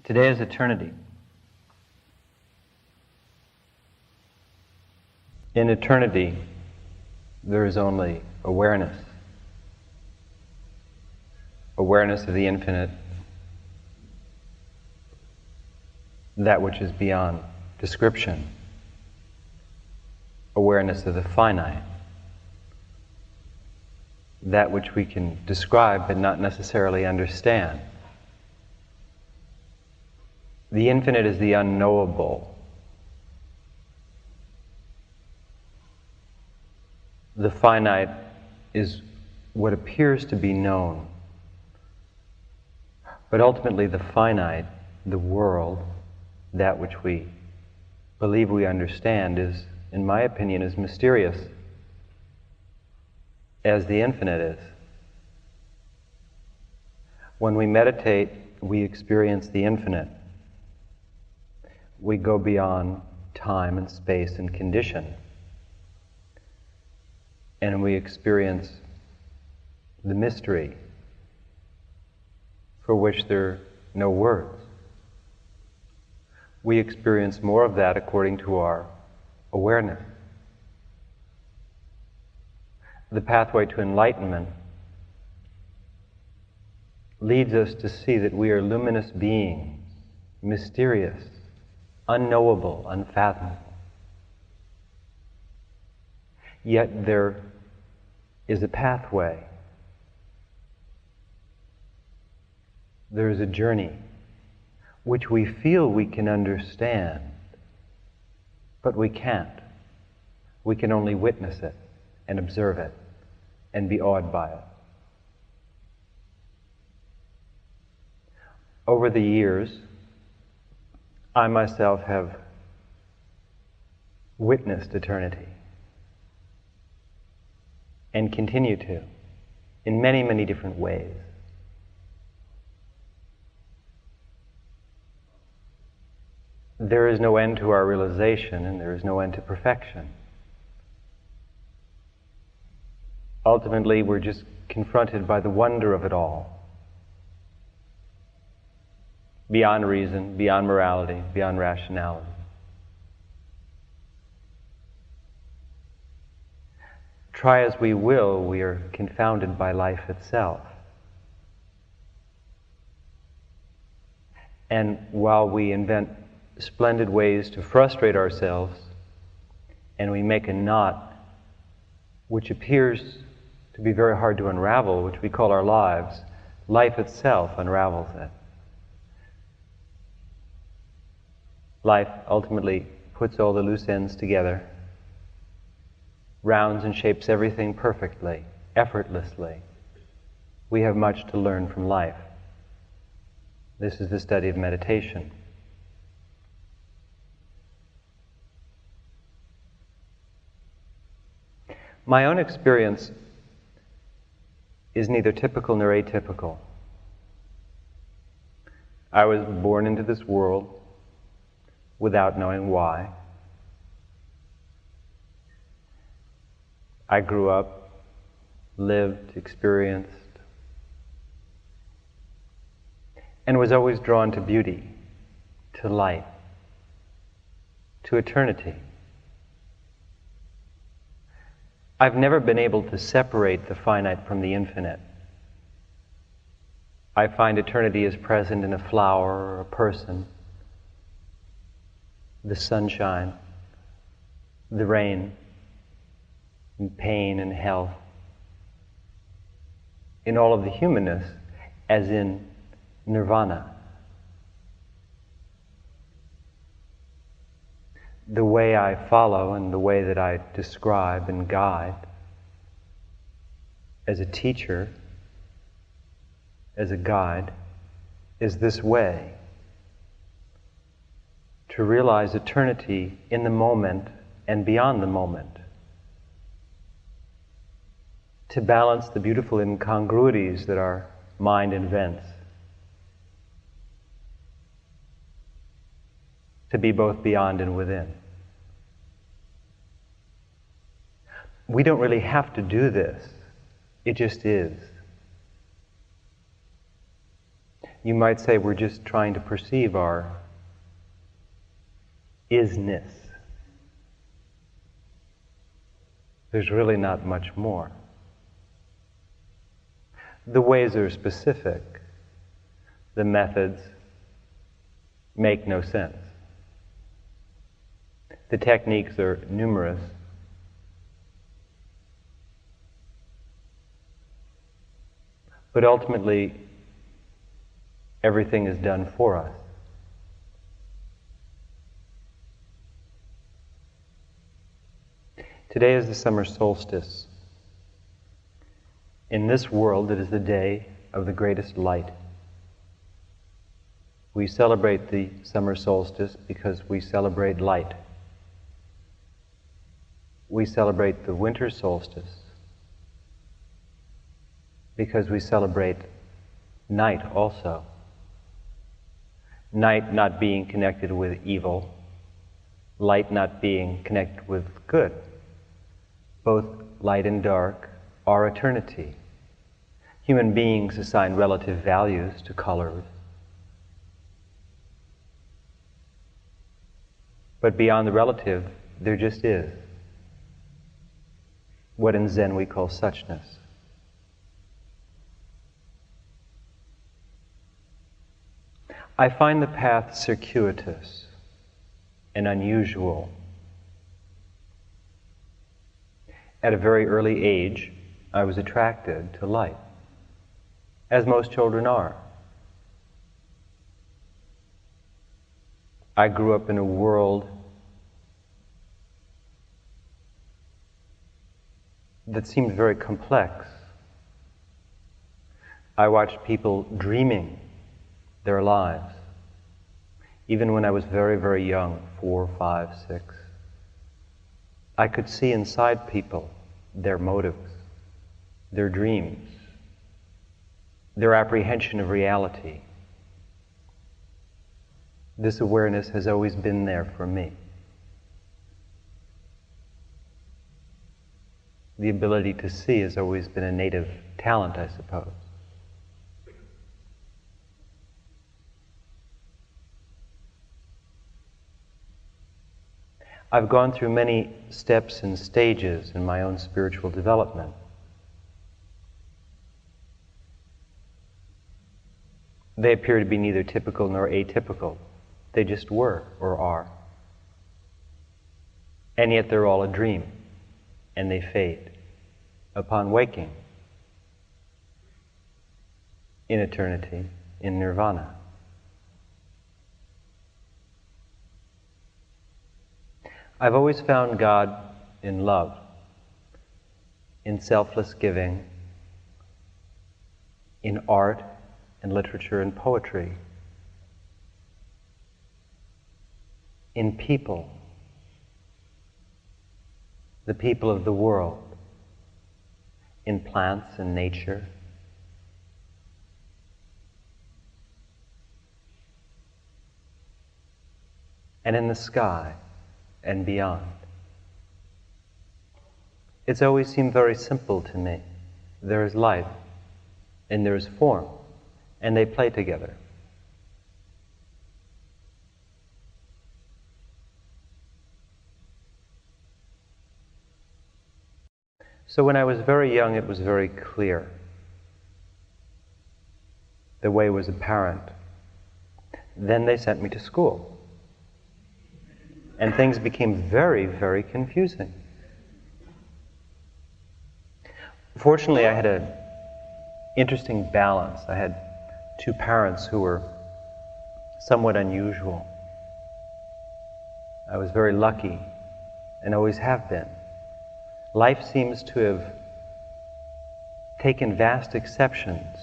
Today is eternity. In eternity, there is only awareness. Awareness of the infinite, that which is beyond description. Awareness of the finite, that which we can describe but not necessarily understand. The infinite is the unknowable. The finite is what appears to be known. But ultimately the finite, the world, that which we believe we understand is, in my opinion, as mysterious as the infinite is. When we meditate, we experience the infinite. We go beyond time and space and condition. And we experience the mystery for which there are no words. We experience more of that according to our awareness. The pathway to enlightenment leads us to see that we are luminous beings, mysterious, unknowable, unfathomable. Yet there is a pathway. There is a journey which we feel we can understand, but we can't. We can only witness it and observe it and be awed by it. Over the years, I myself have witnessed eternity and continue to, in many, many different ways. There is no end to our realization, and there is no end to perfection. Ultimately, we're just confronted by the wonder of it all. Beyond reason, beyond morality, beyond rationality. Try as we will, we are confounded by life itself. And while we invent splendid ways to frustrate ourselves, and we make a knot which appears to be very hard to unravel, which we call our lives, life itself unravels it. Life ultimately puts all the loose ends together, rounds and shapes everything perfectly, effortlessly. We have much to learn from life. This is the study of meditation. My own experience is neither typical nor atypical. I was born into this world without knowing why. I grew up, lived, experienced, and was always drawn to beauty, to light, to eternity. I've never been able to separate the finite from the infinite. I find eternity is present in a flower or a person, the sunshine, the rain, in pain and health, in all of the humanness, as in nirvana. The way I follow and the way that I describe and guide as a teacher, as a guide, is this way. To realize eternity in the moment and beyond the moment. To balance the beautiful incongruities that our mind invents. To be both beyond and within. We don't really have to do this. It just is. You might say we're just trying to perceive our isness. There's really not much more. The ways are specific. The methods make no sense. The techniques are numerous. But ultimately, everything is done for us. Today is the summer solstice. In this world, it is the day of the greatest light. We celebrate the summer solstice because we celebrate light. We celebrate the winter solstice because we celebrate night also. Night not being connected with evil, light not being connected with good. Both light and dark are eternity. Human beings assign relative values to colors. But beyond the relative, there just is what in Zen we call suchness. I find the path circuitous and unusual. At a very early age, I was attracted to light, as most children are. I grew up in a world that seemed very complex. I watched people dreaming their lives, even when I was very, very young, 4, 5, 6. I could see inside people their motives, their dreams, their apprehension of reality. This awareness has always been there for me. The ability to see has always been a native talent, I suppose. I've gone through many steps and stages in my own spiritual development. They appear to be neither typical nor atypical. They just were or are. And yet they're all a dream, and they fade upon waking in eternity, in nirvana. I've always found God in love, in selfless giving, in art and literature and poetry, in people, the people of the world, in plants and nature, and in the sky and beyond. It's always seemed very simple to me. There is life, and there is form, and they play together. So when I was very young, it was very clear. The way was apparent. Then they sent me to school. And things became very, very confusing. Fortunately, I had an interesting balance. I had two parents who were somewhat unusual. I was very lucky, and always have been. Life seems to have taken vast exceptions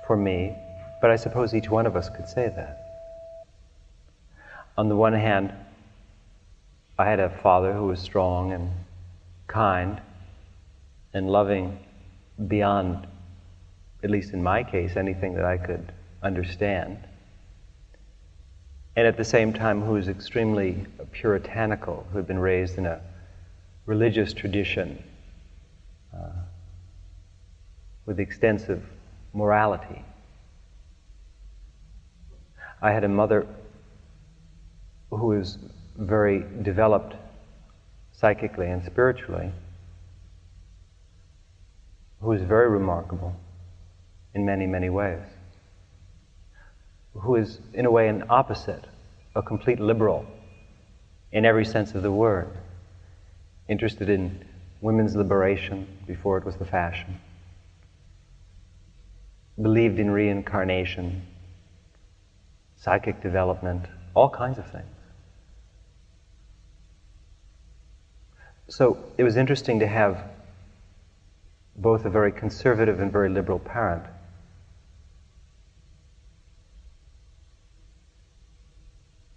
for me, but I suppose each one of us could say that. On the one hand, I had a father who was strong and kind and loving beyond, at least in my case, anything that I could understand. And at the same time, who was extremely puritanical, who had been raised in a religious tradition with extensive morality. I had a mother who was very developed psychically and spiritually, who was very remarkable in many, many ways, who is, in a way, an opposite, a complete liberal in every sense of the word, interested in women's liberation before it was the fashion, believed in reincarnation, psychic development, all kinds of things. So it was interesting to have both a very conservative and very liberal parent.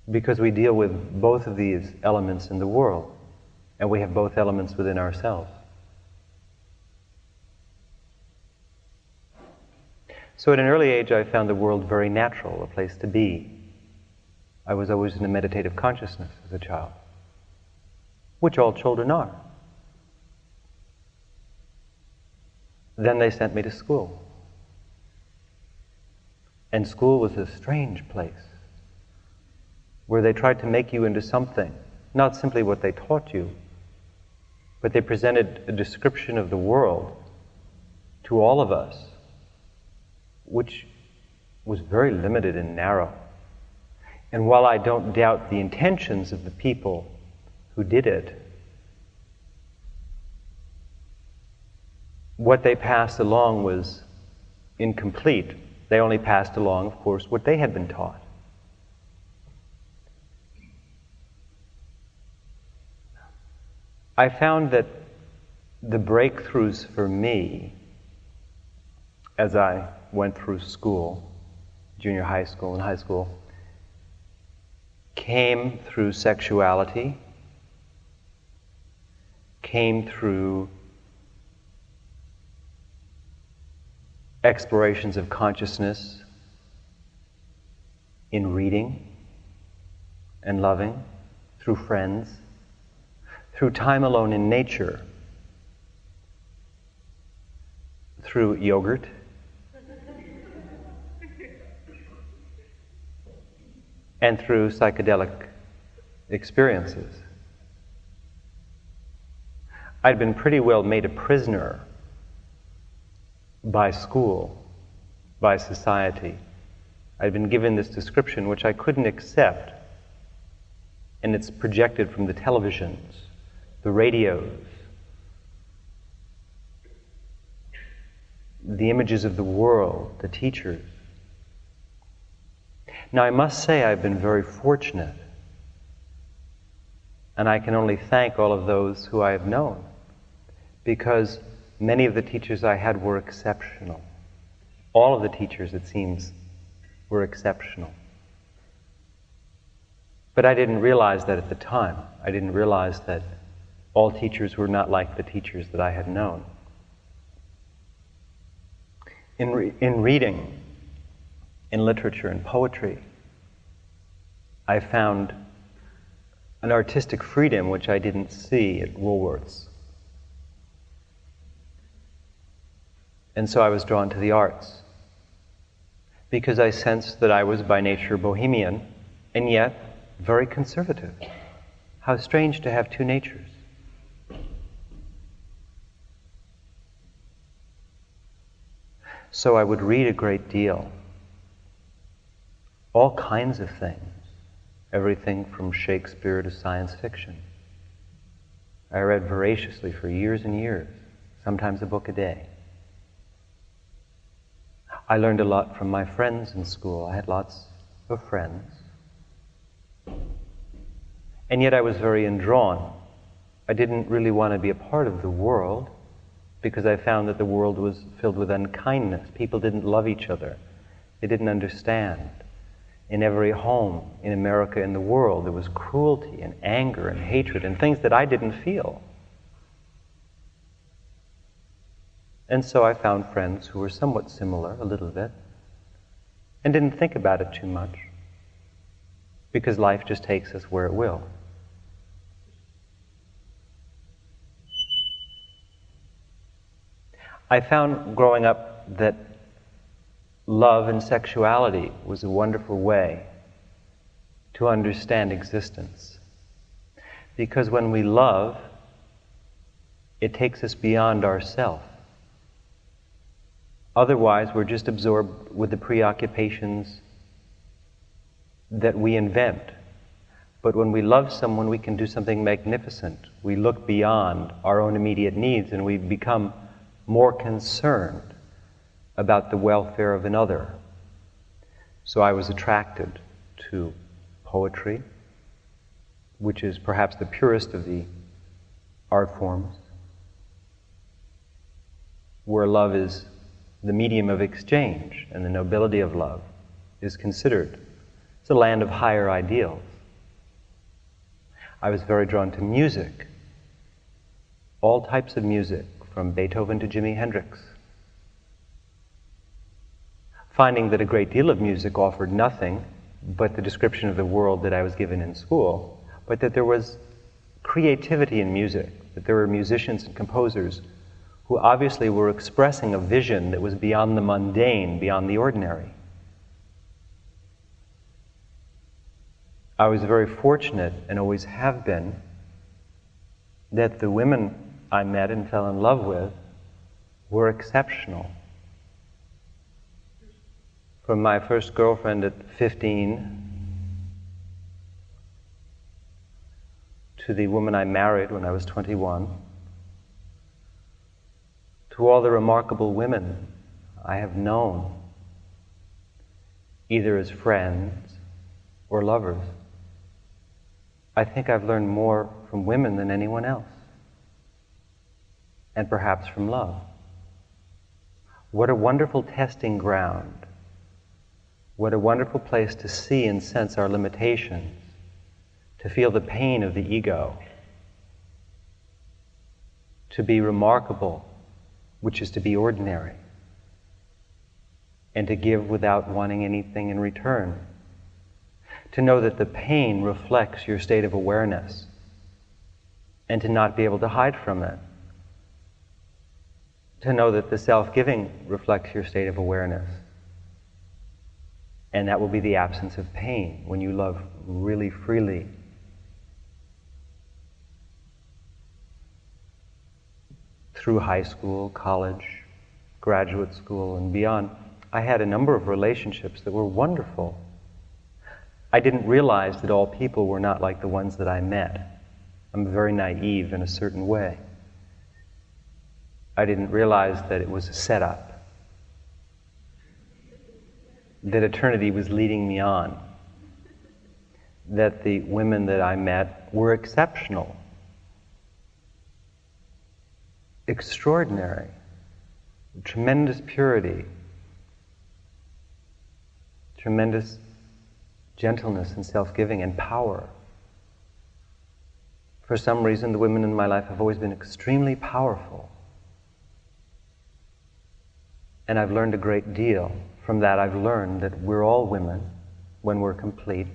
Because we deal with both of these elements in the world, and we have both elements within ourselves. So at an early age, I found the world very natural, a place to be. I was always in a meditative consciousness as a child, which all children are. Then they sent me to school. And school was a strange place, where they tried to make you into something, not simply what they taught you, but they presented a description of the world to all of us, which was very limited and narrow. And while I don't doubt the intentions of the people who did it, what they passed along was incomplete. They only passed along, of course, what they had been taught. I found that the breakthroughs for me, as I went through school, junior high school and high school, came through sexuality, came through explorations of consciousness in reading and loving, through friends, through time alone in nature, through yogurt, and through psychedelic experiences. I'd been pretty well made a prisoner by school, by society. I'd been given this description which I couldn't accept, and it's projected from the televisions, the radios, the images of the world, the teachers. Now, I must say I've been very fortunate, and I can only thank all of those who I have known, because many of the teachers I had were exceptional. All of the teachers, it seems, were exceptional. But I didn't realize that at the time. I didn't realize that all teachers were not like the teachers that I had known. In reading, in literature and poetry, I found an artistic freedom which I didn't see at Woolworth's. And so I was drawn to the arts, because I sensed that I was by nature bohemian, and yet very conservative. How strange to have two natures. So I would read a great deal, all kinds of things, everything from Shakespeare to science fiction. I read voraciously for years and years, sometimes a book a day. I learned a lot from my friends in school. I had lots of friends. And yet I was very indrawn. I didn't really want to be a part of the world, because I found that the world was filled with unkindness. People didn't love each other. They didn't understand. In every home in America and the world, there was cruelty and anger and hatred and things that I didn't feel. And so I found friends who were somewhat similar, a little bit, and didn't think about it too much, because life just takes us where it will. I found growing up that love and sexuality was a wonderful way to understand existence. Because when we love, it takes us beyond ourself. Otherwise, we're just absorbed with the preoccupations that we invent. But when we love someone, we can do something magnificent. We look beyond our own immediate needs and we become more concerned about the welfare of another. So I was attracted to poetry, which is perhaps the purest of the art forms, where love is the medium of exchange and the nobility of love is considered. It's a land of higher ideals. I was very drawn to music, all types of music, from Beethoven to Jimi Hendrix, finding that a great deal of music offered nothing but the description of the world that I was given in school, but that there was creativity in music, that there were musicians and composers who obviously were expressing a vision that was beyond the mundane, beyond the ordinary. I was very fortunate, and always have been, that the women I met and fell in love with were exceptional. From my first girlfriend at 15 to the woman I married when I was 21, to all the remarkable women I have known, either as friends or lovers. I think I've learned more from women than anyone else, and perhaps from love. What a wonderful testing ground. What a wonderful place to see and sense our limitations, to feel the pain of the ego, to be remarkable, which is to be ordinary, and to give without wanting anything in return. To know that the pain reflects your state of awareness, and to not be able to hide from it. To know that the self-giving reflects your state of awareness, and that will be the absence of pain when you love really freely. Through high school, college, graduate school, and beyond, I had a number of relationships that were wonderful. I didn't realize that all people were not like the ones that I met. I'm very naive in a certain way. I didn't realize that it was a setup, that eternity was leading me on, that the women that I met were exceptional, extraordinary, tremendous purity, tremendous gentleness and self-giving and power. For some reason, the women in my life have always been extremely powerful. And I've learned a great deal. From that, I've learned that we're all women when we're complete,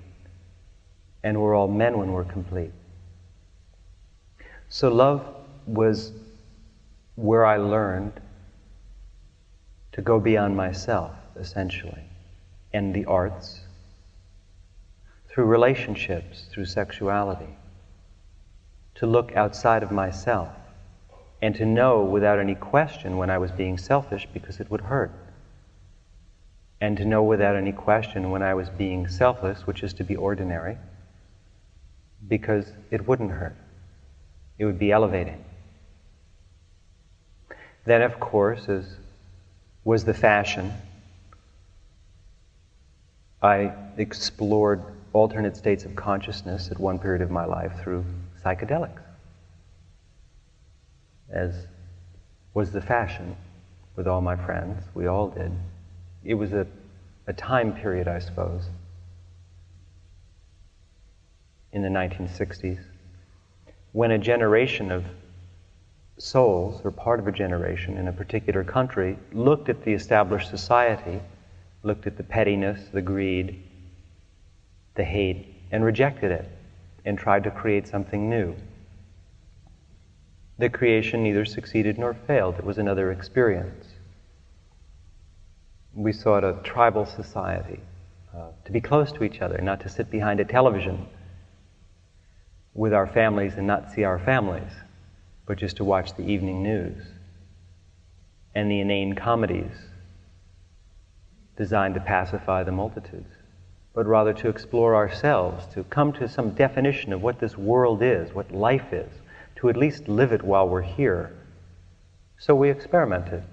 and we're all men when we're complete. So love was where I learned to go beyond myself, essentially, and the arts, through relationships, through sexuality, to look outside of myself and to know without any question when I was being selfish because it would hurt, and to know without any question when I was being selfless, which is to be ordinary, because it wouldn't hurt. It would be elevating. Then, of course, as was the fashion, I explored alternate states of consciousness at one period of my life through psychedelics, as was the fashion with all my friends. We all did. It was a time period, I suppose, in the 1960s, when a generation of souls, or part of a generation in a particular country, looked at the established society, looked at the pettiness, the greed, the hate, and rejected it, and tried to create something new. The creation neither succeeded nor failed. It was another experience. We sought a tribal society, to be close to each other, not to sit behind a television with our families and not see our families, but just to watch the evening news and the inane comedies designed to pacify the multitudes, but rather to explore ourselves, to come to some definition of what this world is, what life is, to at least live it while we're here. So we experimented,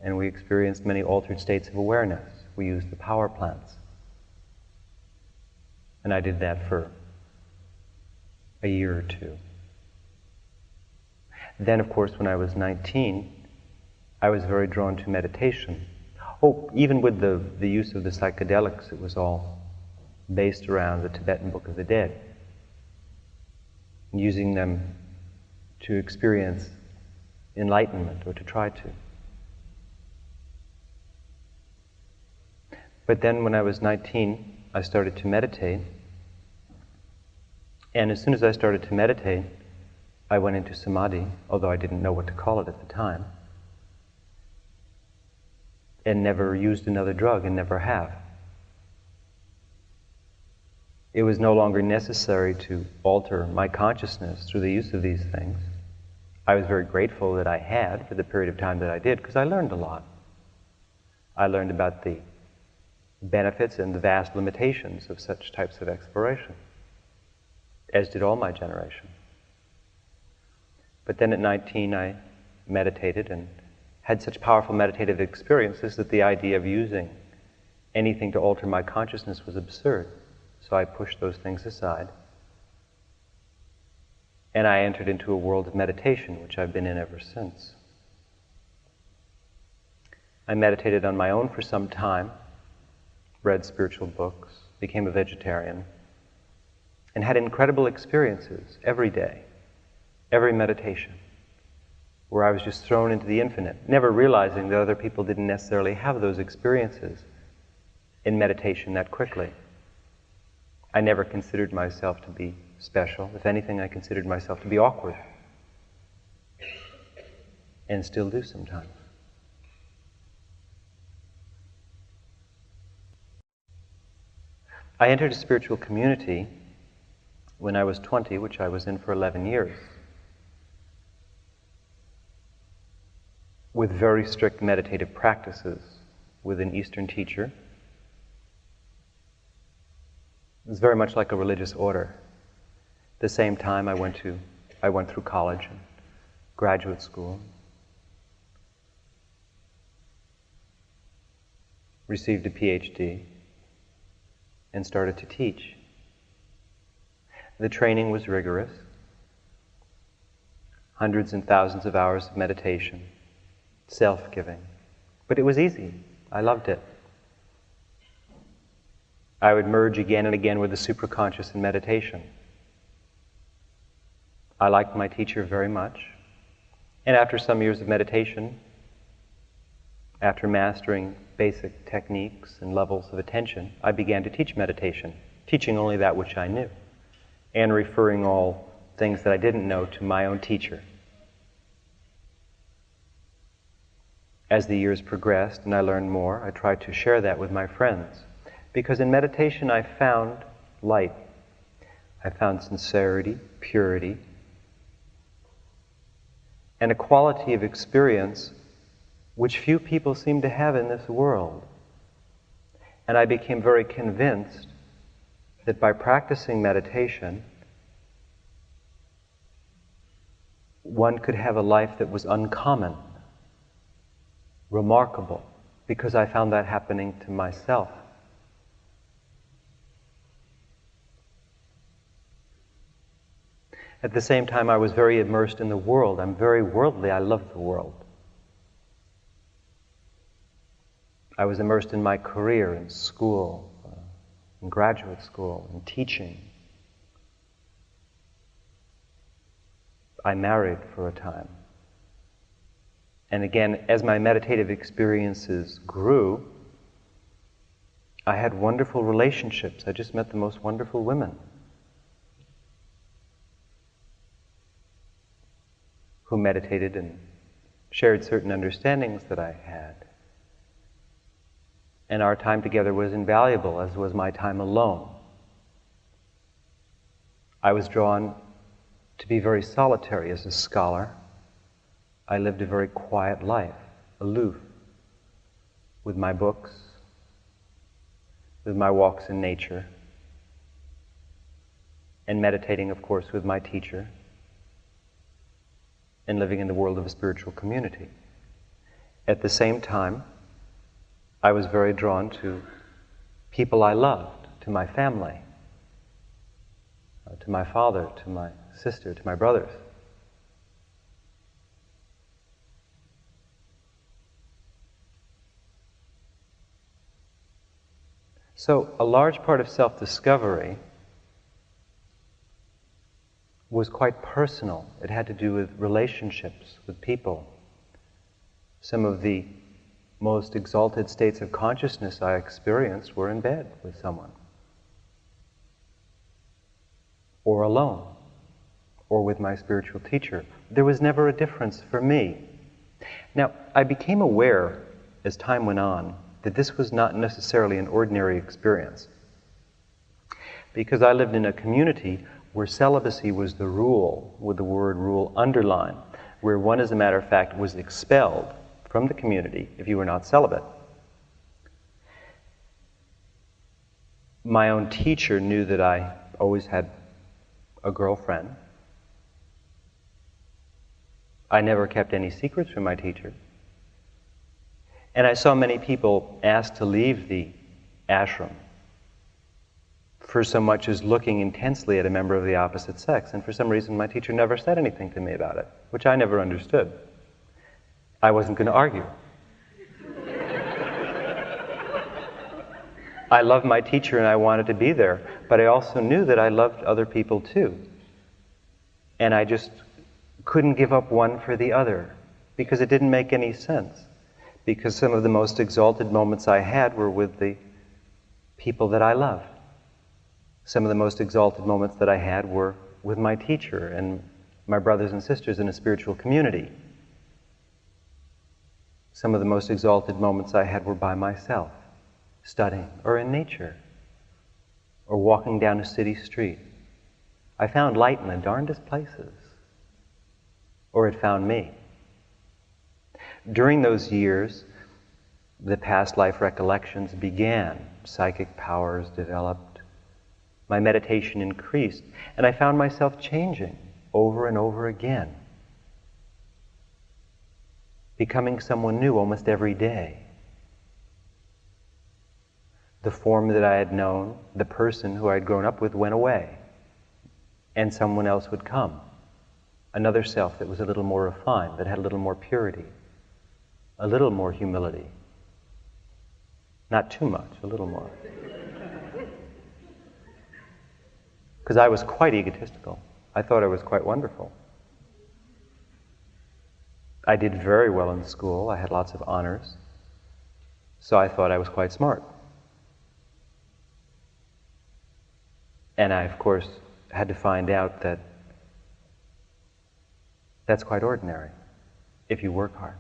and we experienced many altered states of awareness. We used the power plants. And I did that for a year or two. Then, of course, when I was 19, I was very drawn to meditation. Oh, even with the use of the psychedelics, it was all based around the Tibetan Book of the Dead, using them to experience enlightenment, or to try to. But then when I was 19, I started to meditate. And as soon as I started to meditate, I went into samadhi, although I didn't know what to call it at the time, and never used another drug, and never have. It was no longer necessary to alter my consciousness through the use of these things. I was very grateful that I had for the period of time that I did, because I learned a lot. I learned about the benefits and the vast limitations of such types of exploration, as did all my generation. But then at 19, I meditated and had such powerful meditative experiences that the idea of using anything to alter my consciousness was absurd. So I pushed those things aside. And I entered into a world of meditation, which I've been in ever since. I meditated on my own for some time, read spiritual books, became a vegetarian, and had incredible experiences every day, every meditation, where I was just thrown into the infinite, never realizing that other people didn't necessarily have those experiences in meditation that quickly. I never considered myself to be special. If anything, I considered myself to be awkward, and still do sometimes. I entered a spiritual community when I was 20, which I was in for 11 years, with very strict meditative practices with an Eastern teacher. It was very much like a religious order. At the same time, I went through college and graduate school, received a PhD, and started to teach. The training was rigorous, hundreds and thousands of hours of meditation, self-giving, but it was easy. I loved it. I would merge again and again with the supraconscious in meditation. I liked my teacher very much, and after some years of meditation, after mastering basic techniques and levels of attention, I began to teach meditation, teaching only that which I knew, and referring all things that I didn't know to my own teacher. As the years progressed and I learned more, I tried to share that with my friends, because in meditation I found light. I found sincerity, purity, and a quality of experience which few people seem to have in this world. And I became very convinced that by practicing meditation, one could have a life that was uncommon, remarkable, because I found that happening to myself. At the same time, I was very immersed in the world. I'm very worldly. I love the world. I was immersed in my career, in school, in graduate school, in teaching. I married for a time. And again, as my meditative experiences grew, I had wonderful relationships. I just met the most wonderful women who meditated and shared certain understandings that I had. And our time together was invaluable, as was my time alone. I was drawn to be very solitary as a scholar. I lived a very quiet life, aloof, with my books, with my walks in nature, and meditating, of course, with my teacher, and living in the world of a spiritual community. At the same time, I was very drawn to people I loved, to my family, to my father, to my sister, to my brothers. So a large part of self-discovery was quite personal. It had to do with relationships with people. Some of the most exalted states of consciousness I experienced were in bed with someone, or alone, or with my spiritual teacher. There was never a difference for me. Now, I became aware as time went on that this was not necessarily an ordinary experience, because I lived in a community where celibacy was the rule, with the word rule underlined, where one, as a matter of fact, was expelled from the community if you were not celibate. My own teacher knew that I always had a girlfriend. I never kept any secrets from my teacher. And I saw many people asked to leave the ashram for so much as looking intensely at a member of the opposite sex. And for some reason, my teacher never said anything to me about it, which I never understood. I wasn't going to argue. I loved my teacher and I wanted to be there, but I also knew that I loved other people too. And I just couldn't give up one for the other, because it didn't make any sense. Because some of the most exalted moments I had were with the people that I loved. Some of the most exalted moments that I had were with my teacher and my brothers and sisters in a spiritual community. Some of the most exalted moments I had were by myself, studying, or in nature, or walking down a city street. I found light in the darndest places, or it found me. During those years, the past life recollections began. Psychic powers developed. My meditation increased, and I found myself changing over and over again, becoming someone new almost every day. The form that I had known, the person who I had grown up with, went away, and someone else would come. Another self that was a little more refined, that had a little more purity, a little more humility. Not too much, a little more. Because I was quite egotistical. I thought I was quite wonderful. I did very well in school. I had lots of honors. So I thought I was quite smart. And I, of course, had to find out that that's quite ordinary if you work hard.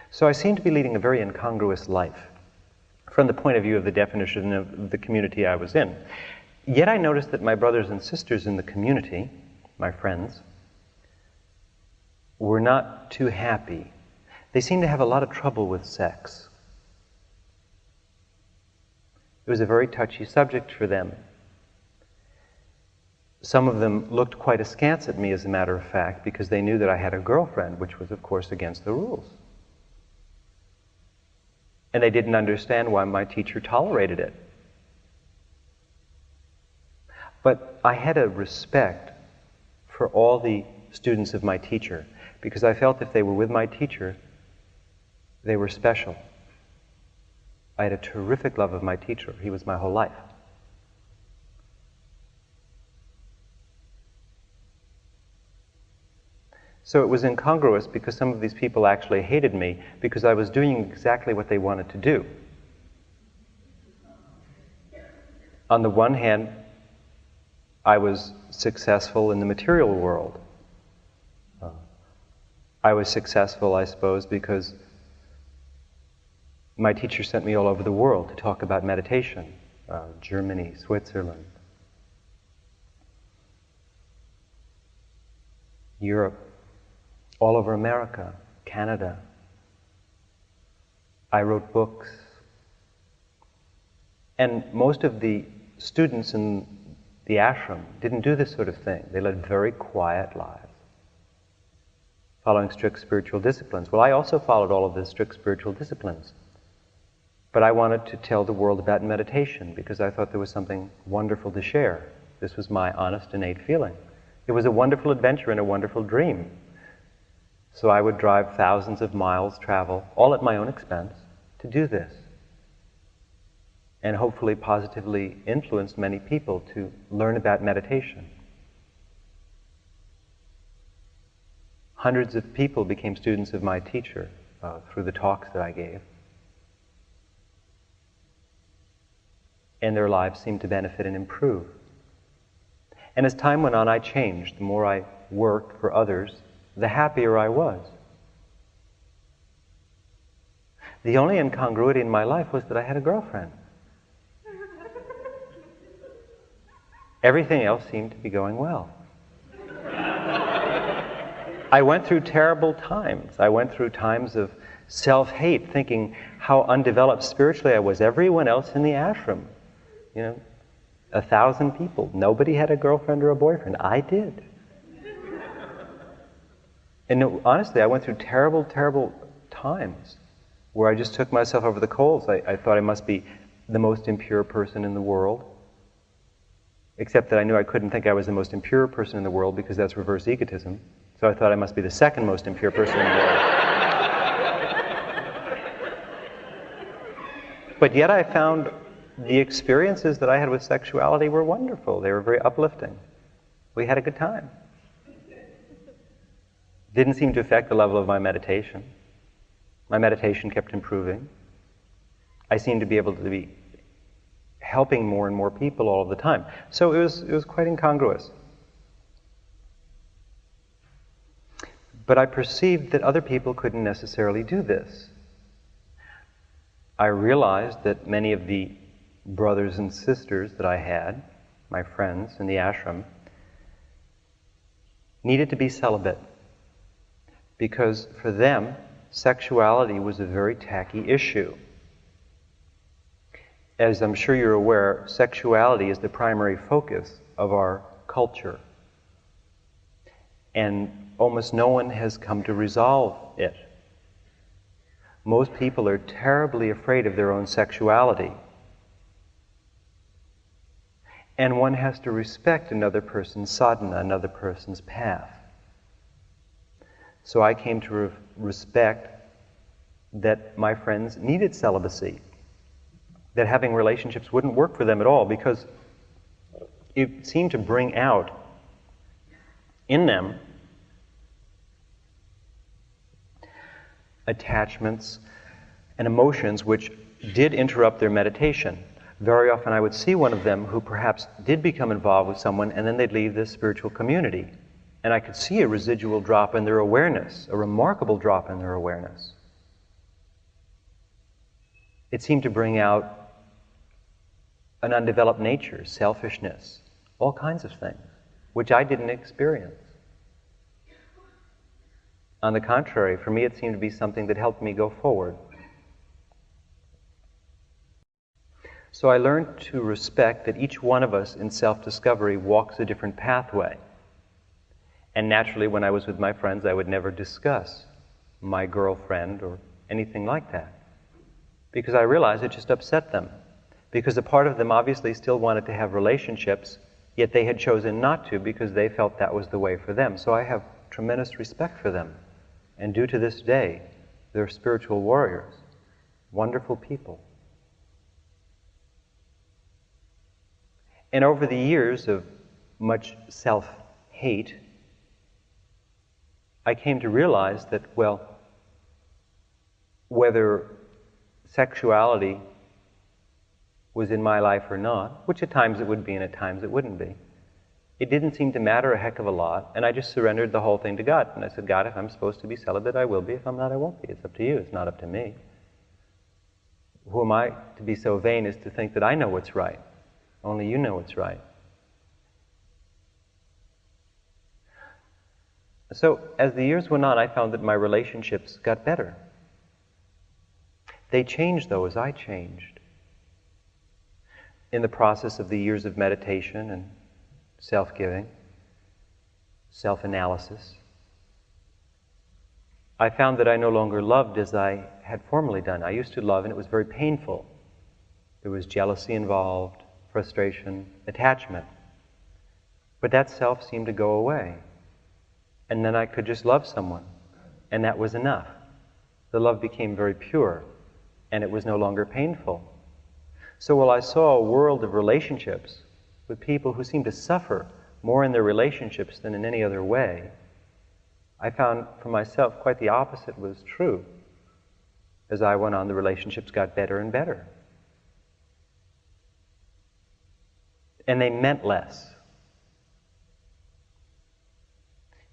So I seemed to be leading a very incongruous life from the point of view of the definition of the community I was in. Yet I noticed that my brothers and sisters in the community, my friends, were not too happy. They seemed to have a lot of trouble with sex. It was a very touchy subject for them. Some of them looked quite askance at me, as a matter of fact, because they knew that I had a girlfriend, which was, of course, against the rules. And they didn't understand why my teacher tolerated it. But I had a respect for all the students of my teacher, because I felt if they were with my teacher, they were special. I had a terrific love of my teacher. He was my whole life. So it was incongruous because some of these people actually hated me because I was doing exactly what they wanted to do. On the one hand, I was successful in the material world. I was successful, I suppose, because my teacher sent me all over the world to talk about meditation. Germany, Switzerland, Europe, all over America, Canada. I wrote books. And most of the students in the ashram didn't do this sort of thing. They led very quiet lives, following strict spiritual disciplines. Well, I also followed all of the strict spiritual disciplines. But I wanted to tell the world about meditation because I thought there was something wonderful to share. This was my honest, innate feeling. It was a wonderful adventure and a wonderful dream. So I would drive thousands of miles, travel, all at my own expense, to do this. And hopefully positively influence many people to learn about meditation. Hundreds of people became students of my teacher through the talks that I gave. And their lives seemed to benefit and improve. And as time went on, I changed. The more I worked for others, the happier I was. The only incongruity in my life was that I had a girlfriend. Everything else seemed to be going well. I went through terrible times. I went through times of self-hate, thinking how undeveloped spiritually I was. Everyone else in the ashram, 1,000 people. Nobody had a girlfriend or a boyfriend. I did. And honestly, I went through terrible, terrible times where I just took myself over the coals. I thought I must be the most impure person in the world. Except that I knew I couldn't think I was the most impure person in the world because that's reverse egotism. So I thought I must be the second most impure person in the world. But yet I found the experiences that I had with sexuality were wonderful. They were very uplifting. We had a good time. Didn't seem to affect the level of my meditation. My meditation kept improving. I seemed to be able to be helping more and more people all of the time. So it was quite incongruous. But I perceived that other people couldn't necessarily do this. I realized that many of the brothers and sisters that I had, my friends in the ashram, needed to be celibate. Because for them, sexuality was a very tacky issue. As I'm sure you're aware, sexuality is the primary focus of our culture. And almost no one has come to resolve it. Most people are terribly afraid of their own sexuality. And one has to respect another person's sadhana, another person's path. So I came to respect that my friends needed celibacy, that having relationships wouldn't work for them at all because it seemed to bring out in them attachments and emotions which did interrupt their meditation. Very often I would see one of them who perhaps did become involved with someone and then they'd leave this spiritual community. And I could see a residual drop in their awareness, a remarkable drop in their awareness. It seemed to bring out an undeveloped nature, selfishness, all kinds of things, which I didn't experience. On the contrary, for me it seemed to be something that helped me go forward. So I learned to respect that each one of us in self-discovery walks a different pathway. And naturally, when I was with my friends, I would never discuss my girlfriend or anything like that. Because I realized it just upset them. Because a part of them obviously still wanted to have relationships, yet they had chosen not to because they felt that was the way for them. So I have tremendous respect for them. And due to this day, they're spiritual warriors, wonderful people. And over the years of much self-hate, I came to realize that, well, whether sexuality was in my life or not, which at times it would be and at times it wouldn't be, It didn't seem to matter a heck of a lot, and I just surrendered the whole thing to God. And I said, God, if I'm supposed to be celibate, I will be. If I'm not, I won't be. It's up to you. It's not up to me. Who am I to be so vain as to think that I know what's right? Only you know what's right. So, as the years went on, I found that my relationships got better. They changed, though, as I changed. In the process of the years of meditation and self-giving, self-analysis, I found that I no longer loved as I had formerly done. I used to love, and it was very painful. There was jealousy involved, frustration, attachment. But that self seemed to go away. And then I could just love someone, and that was enough. The love became very pure, and it was no longer painful. So while I saw a world of relationships with people who seemed to suffer more in their relationships than in any other way, I found for myself quite the opposite was true. As I went on, the relationships got better and better. And they meant less.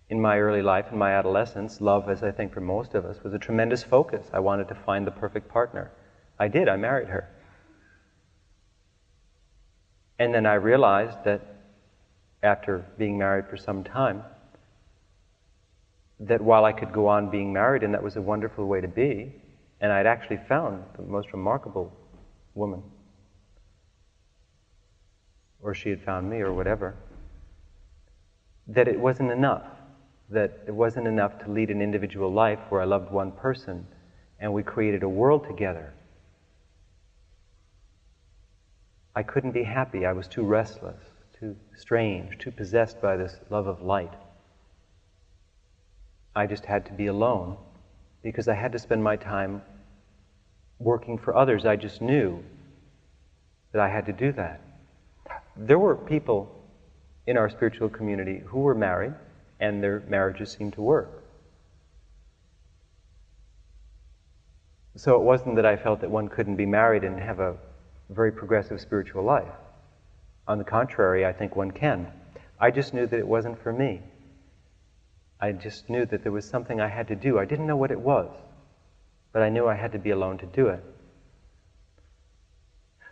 In my early life, in my adolescence, love, as I think for most of us, was a tremendous focus. I wanted to find the perfect partner. I did. I married her. And then I realized that after being married for some time, that while I could go on being married, and that was a wonderful way to be, and I'd actually found the most remarkable woman, or she had found me, or whatever, that it wasn't enough. That it wasn't enough to lead an individual life where I loved one person and we created a world together. I couldn't be happy. I was too restless, too strange, too possessed by this love of light. I just had to be alone because I had to spend my time working for others. I just knew that I had to do that. There were people in our spiritual community who were married and their marriages seemed to work. So it wasn't that I felt that one couldn't be married and have a very progressive spiritual life. On the contrary, I think one can. I just knew that it wasn't for me. I just knew that there was something I had to do. I didn't know what it was, but I knew I had to be alone to do it.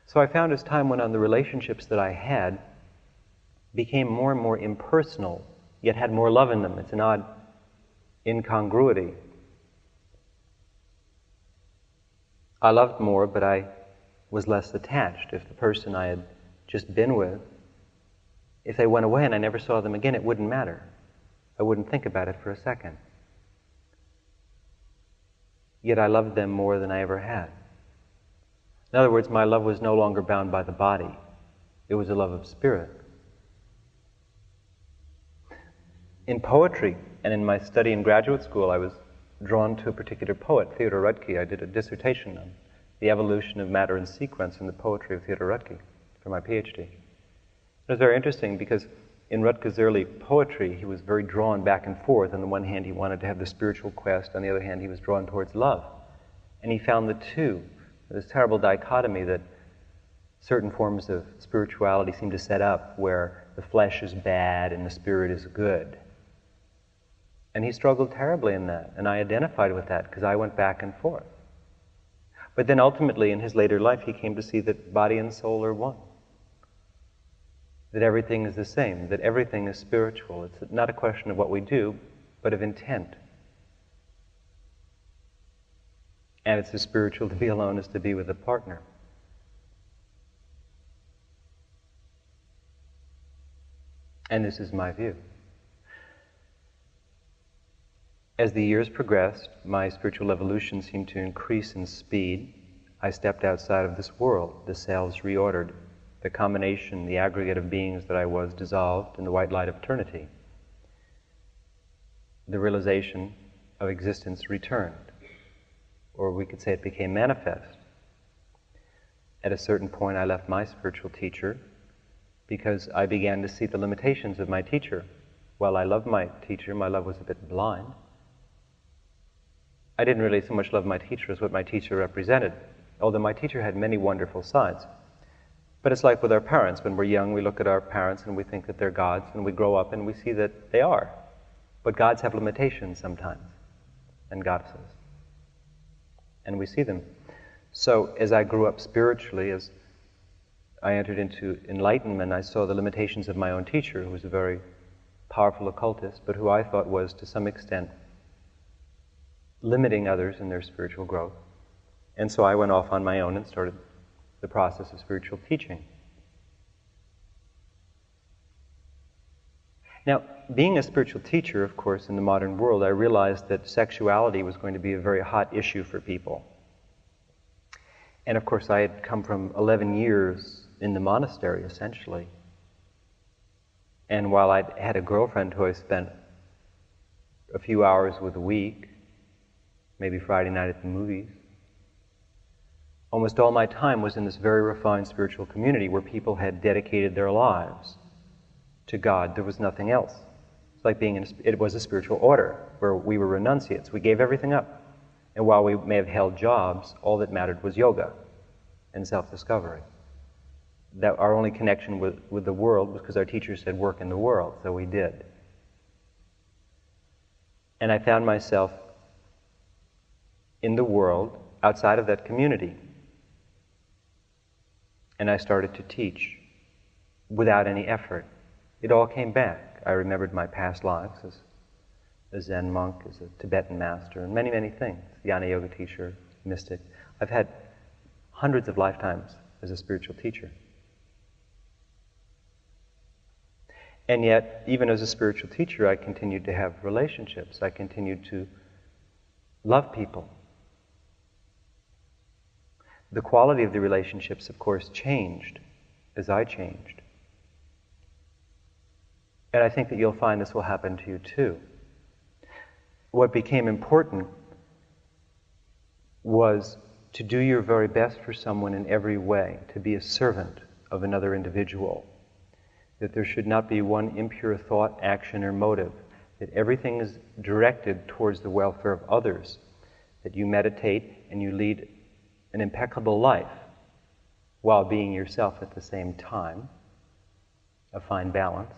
So I found as time went on, the relationships that I had became more and more impersonal, yet had more love in them. It's an odd incongruity. I loved more, but I was less attached. If the person I had just been with, if they went away and I never saw them again, it wouldn't matter. I wouldn't think about it for a second. Yet I loved them more than I ever had. In other words, my love was no longer bound by the body. It was a love of spirit. In poetry, and in my study in graduate school, I was drawn to a particular poet, Theodor Rudke. I did a dissertation on the evolution of matter and sequence in the poetry of Theodor Rudke for my PhD. It was very interesting because in Rutge's early poetry, he was very drawn back and forth. On the one hand, he wanted to have the spiritual quest. On the other hand, he was drawn towards love. And he found the two, this terrible dichotomy that certain forms of spirituality seem to set up, where the flesh is bad and the spirit is good. And he struggled terribly in that, and I identified with that because I went back and forth. But then ultimately, in his later life, he came to see that body and soul are one. That everything is the same, that everything is spiritual. It's not a question of what we do, but of intent. And it's as spiritual to be alone as to be with a partner. And this is my view. As the years progressed, my spiritual evolution seemed to increase in speed. I stepped outside of this world. The cells reordered. The combination, the aggregate of beings that I was, dissolved in the white light of eternity. The realization of existence returned. Or we could say it became manifest. At a certain point, I left my spiritual teacher because I began to see the limitations of my teacher. While I loved my teacher, my love was a bit blind. I didn't really so much love my teacher as what my teacher represented, although my teacher had many wonderful sides. But it's like with our parents. When we're young, we look at our parents and we think that they're gods, and we grow up and we see that they are. But gods have limitations sometimes, and goddesses. And we see them. So as I grew up spiritually, as I entered into enlightenment, I saw the limitations of my own teacher, who was a very powerful occultist, but who I thought was, to some extent, limiting others in their spiritual growth. And so I went off on my own and started the process of spiritual teaching. Now, being a spiritual teacher, of course, in the modern world, I realized that sexuality was going to be a very hot issue for people. And of course, I had come from 11 years in the monastery, essentially. And while I'd had a girlfriend who I spent a few hours with a week, maybe Friday night at the movies, almost all my time was in this very refined spiritual community where people had dedicated their lives to God. There was nothing else. It's like being it was a spiritual order where we were renunciates. We gave everything up. And while we may have held jobs, all that mattered was yoga and self-discovery. That our only connection with the world was because our teacher said work in the world, so we did. And I found myself in the world outside of that community. And I started to teach without any effort. It all came back. I remembered my past lives as a Zen monk, as a Tibetan master, and many, many things. Jnana yoga teacher, mystic. I've had hundreds of lifetimes as a spiritual teacher. And yet, even as a spiritual teacher, I continued to have relationships. I continued to love people. The quality of the relationships, of course, changed as I changed. And I think that you'll find this will happen to you too. What became important was to do your very best for someone in every way, to be a servant of another individual. That there should not be one impure thought, action, or motive. That everything is directed towards the welfare of others. That you meditate and you lead an impeccable life while being yourself at the same time, a fine balance.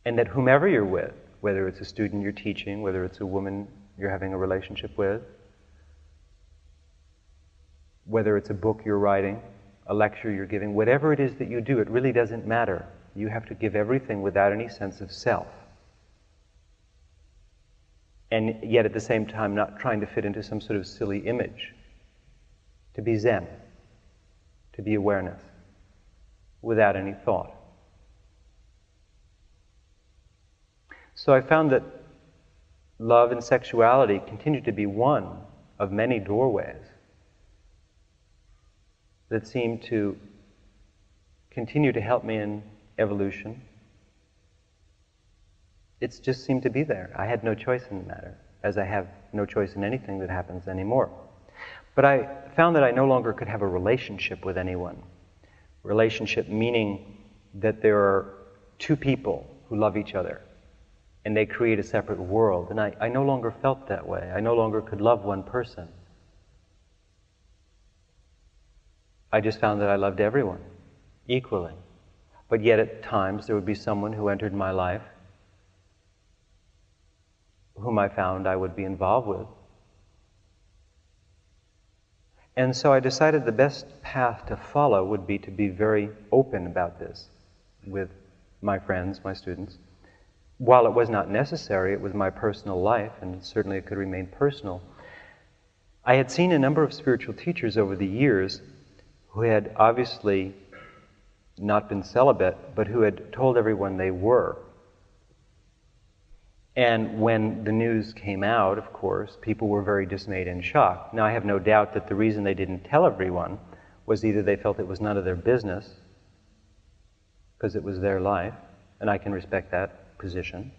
And that whomever you're with, whether it's a student you're teaching, whether it's a woman you're having a relationship with, whether it's a book you're writing, a lecture you're giving, whatever it is that you do, it really doesn't matter. You have to give everything without any sense of self. And yet at the same time not trying to fit into some sort of silly image. To be Zen, to be awareness, without any thought. So I found that love and sexuality continued to be one of many doorways that seemed to continue to help me in evolution. It just seemed to be there. I had no choice in the matter, as I have no choice in anything that happens anymore. But I found that I no longer could have a relationship with anyone. Relationship meaning that there are two people who love each other and they create a separate world. And I no longer felt that way. I no longer could love one person. I just found that I loved everyone equally. But yet at times there would be someone who entered my life whom I found I would be involved with. And so I decided the best path to follow would be to be very open about this with my friends, my students. While it was not necessary, it was my personal life, and certainly it could remain personal. I had seen a number of spiritual teachers over the years who had obviously not been celibate, but who had told everyone they were. And when the news came out, of course, people were very dismayed and shocked. Now, I have no doubt that the reason they didn't tell everyone was either they felt it was none of their business, because it was their life, and I can respect that position,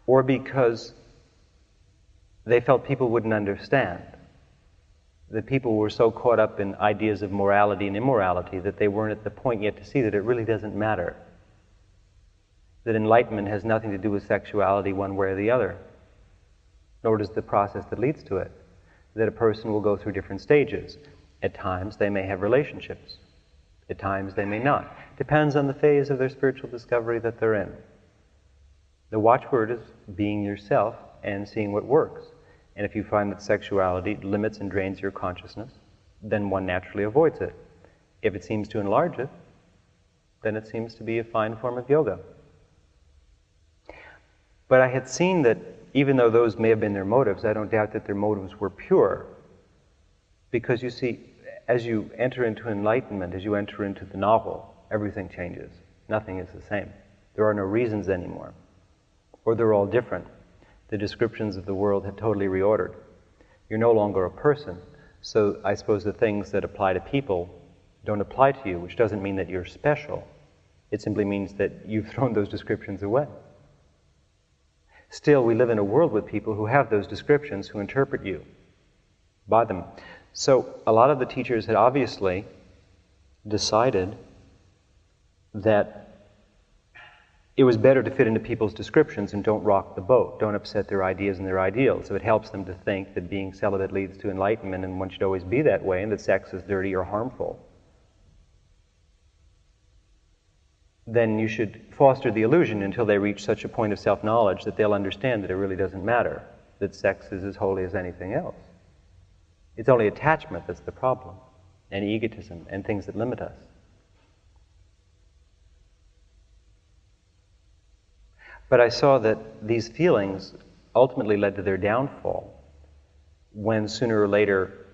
or because they felt people wouldn't understand. That people were so caught up in ideas of morality and immorality that they weren't at the point yet to see that it really doesn't matter. That enlightenment has nothing to do with sexuality one way or the other, nor does the process that leads to it. That a person will go through different stages. At times they may have relationships. At times they may not. Depends on the phase of their spiritual discovery that they're in. The watchword is being yourself and seeing what works. And if you find that sexuality limits and drains your consciousness, then one naturally avoids it. If it seems to enlarge it, then it seems to be a fine form of yoga. But I had seen that even though those may have been their motives, I don't doubt that their motives were pure. Because you see, as you enter into enlightenment, as you enter into the novel, everything changes. Nothing is the same. There are no reasons anymore. Or they're all different. The descriptions of the world have totally reordered. You're no longer a person. So I suppose the things that apply to people don't apply to you, which doesn't mean that you're special. It simply means that you've thrown those descriptions away. Still, we live in a world with people who have those descriptions, who interpret you by them. So a lot of the teachers had obviously decided that it was better to fit into people's descriptions and don't rock the boat, don't upset their ideas and their ideals. So it helps them to think that being celibate leads to enlightenment and one should always be that way, and that sex is dirty or harmful. Then you should foster the illusion until they reach such a point of self-knowledge that they'll understand that it really doesn't matter, that sex is as holy as anything else. It's only attachment that's the problem, and egotism, and things that limit us. But I saw that these feelings ultimately led to their downfall when sooner or later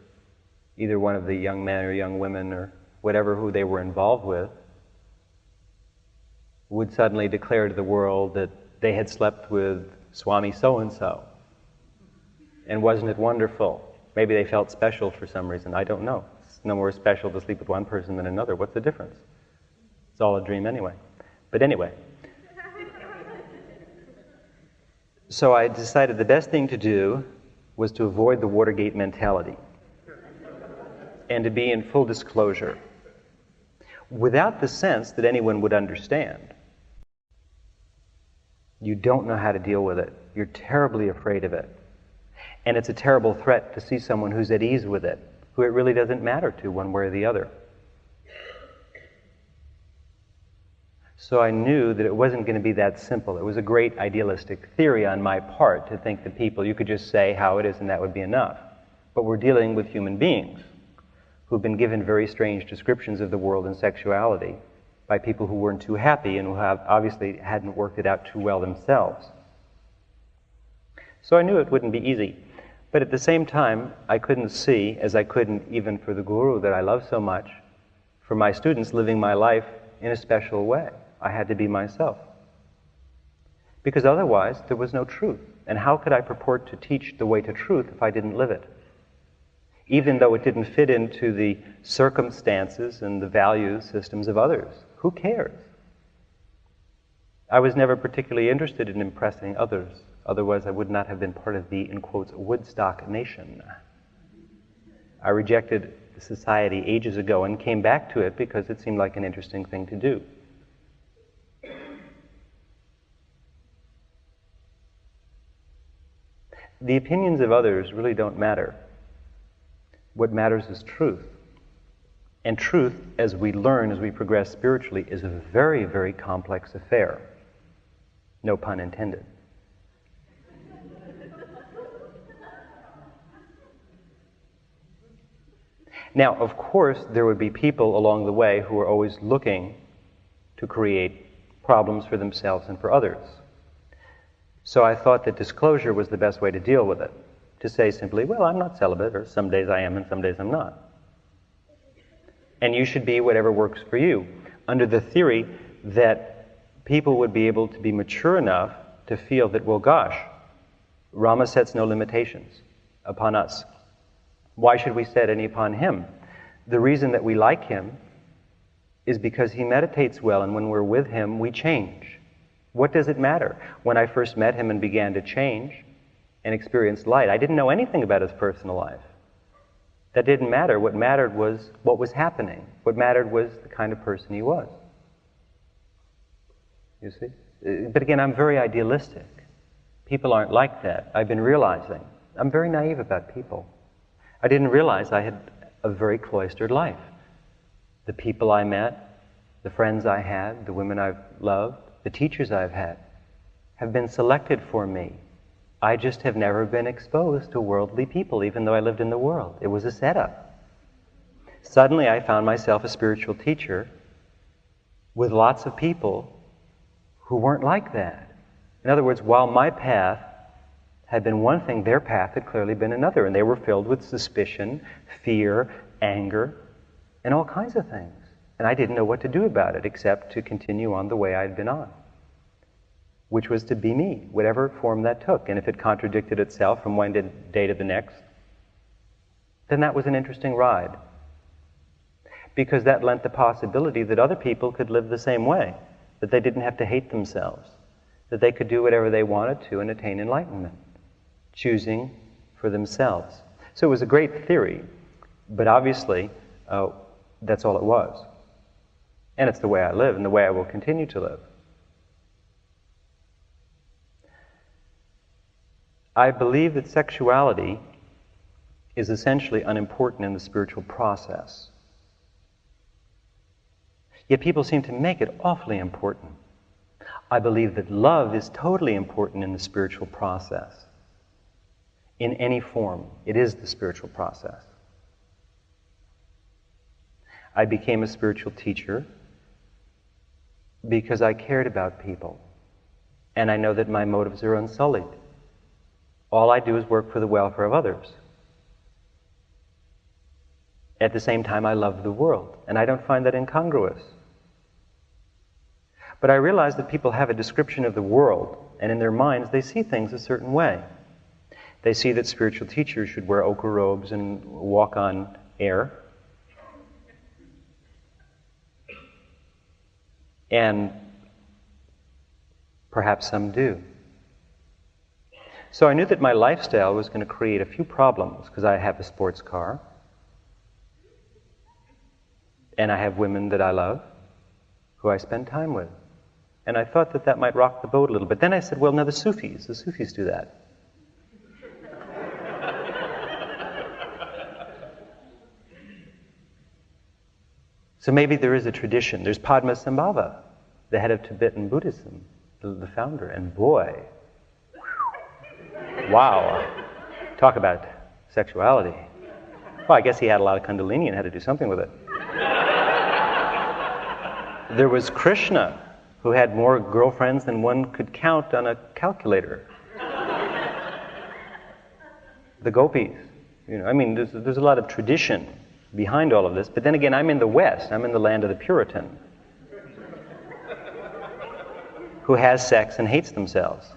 either one of the young men or young women or whatever who they were involved with would suddenly declare to the world that they had slept with Swami so-and-so. And wasn't it wonderful? Maybe they felt special for some reason. I don't know. It's no more special to sleep with one person than another. What's the difference? It's all a dream anyway. But anyway. So I decided the best thing to do was to avoid the Watergate mentality and to be in full disclosure without the sense that anyone would understand. You don't know how to deal with it. You're terribly afraid of it. And it's a terrible threat to see someone who's at ease with it, who it really doesn't matter to one way or the other. So I knew that it wasn't going to be that simple. It was a great idealistic theory on my part to think that people, you could just say how it is and that would be enough. But we're dealing with human beings who've been given very strange descriptions of the world and sexuality by people who weren't too happy and who obviously hadn't worked it out too well themselves. So I knew it wouldn't be easy. But at the same time, I couldn't see, as I couldn't even for the guru that I love so much, for my students living my life in a special way. I had to be myself. Because otherwise, there was no truth. And how could I purport to teach the way to truth if I didn't live it? Even though it didn't fit into the circumstances and the value systems of others. Who cares? I was never particularly interested in impressing others. Otherwise, I would not have been part of the, in quotes, Woodstock nation. I rejected the society ages ago and came back to it because it seemed like an interesting thing to do. The opinions of others really don't matter. What matters is truth. And truth, as we learn, as we progress spiritually, is a very, very complex affair. No pun intended. Now, of course, there would be people along the way who are always looking to create problems for themselves and for others. So I thought that disclosure was the best way to deal with it. To say simply, well, I'm not celibate, or some days I am and some days I'm not. And you should be whatever works for you, under the theory that people would be able to be mature enough to feel that, well, gosh, Rama sets no limitations upon us. Why should we set any upon him? The reason that we like him is because he meditates well, and when we're with him, we change. What does it matter? When I first met him and began to change and experience light, I didn't know anything about his personal life. That didn't matter. What mattered was what was happening. What mattered was the kind of person he was. You see? But again, I'm very idealistic. People aren't like that. I've been realizing. I'm very naive about people. I didn't realize I had a very cloistered life. The people I met, the friends I had, the women I've loved, the teachers I've had, have been selected for me. I just have never been exposed to worldly people, even though I lived in the world. It was a setup. Suddenly I found myself a spiritual teacher with lots of people who weren't like that. In other words, while my path had been one thing, their path had clearly been another, and they were filled with suspicion, fear, anger, and all kinds of things. And I didn't know what to do about it except to continue on the way I'd been on, which was to be me, whatever form that took. And if it contradicted itself from one day to the next, then that was an interesting ride. Because that lent the possibility that other people could live the same way, that they didn't have to hate themselves, that they could do whatever they wanted to and attain enlightenment, choosing for themselves. So it was a great theory, but obviously that's all it was. And it's the way I live and the way I will continue to live. I believe that sexuality is essentially unimportant in the spiritual process. Yet people seem to make it awfully important. I believe that love is totally important in the spiritual process. In any form, it is the spiritual process. I became a spiritual teacher because I cared about people. And I know that my motives are unsullied. All I do is work for the welfare of others. At the same time, I love the world, and I don't find that incongruous. But I realize that people have a description of the world, and in their minds they see things a certain way. They see that spiritual teachers should wear ochre robes and walk on air. And perhaps some do. So I knew that my lifestyle was going to create a few problems, because I have a sports car, and I have women that I love, who I spend time with. And I thought that that might rock the boat a little bit. Then I said, well, now the Sufis do that. So maybe there is a tradition. There's Padmasambhava, the head of Tibetan Buddhism, the founder, and boy, wow, talk about sexuality. Well, I guess he had a lot of kundalini and had to do something with it. There was Krishna, who had more girlfriends than one could count on a calculator. The gopis, I mean, there's a lot of tradition behind all of this, but then again, I'm in the West, I'm in the land of the Puritan, who has sex and hates themselves.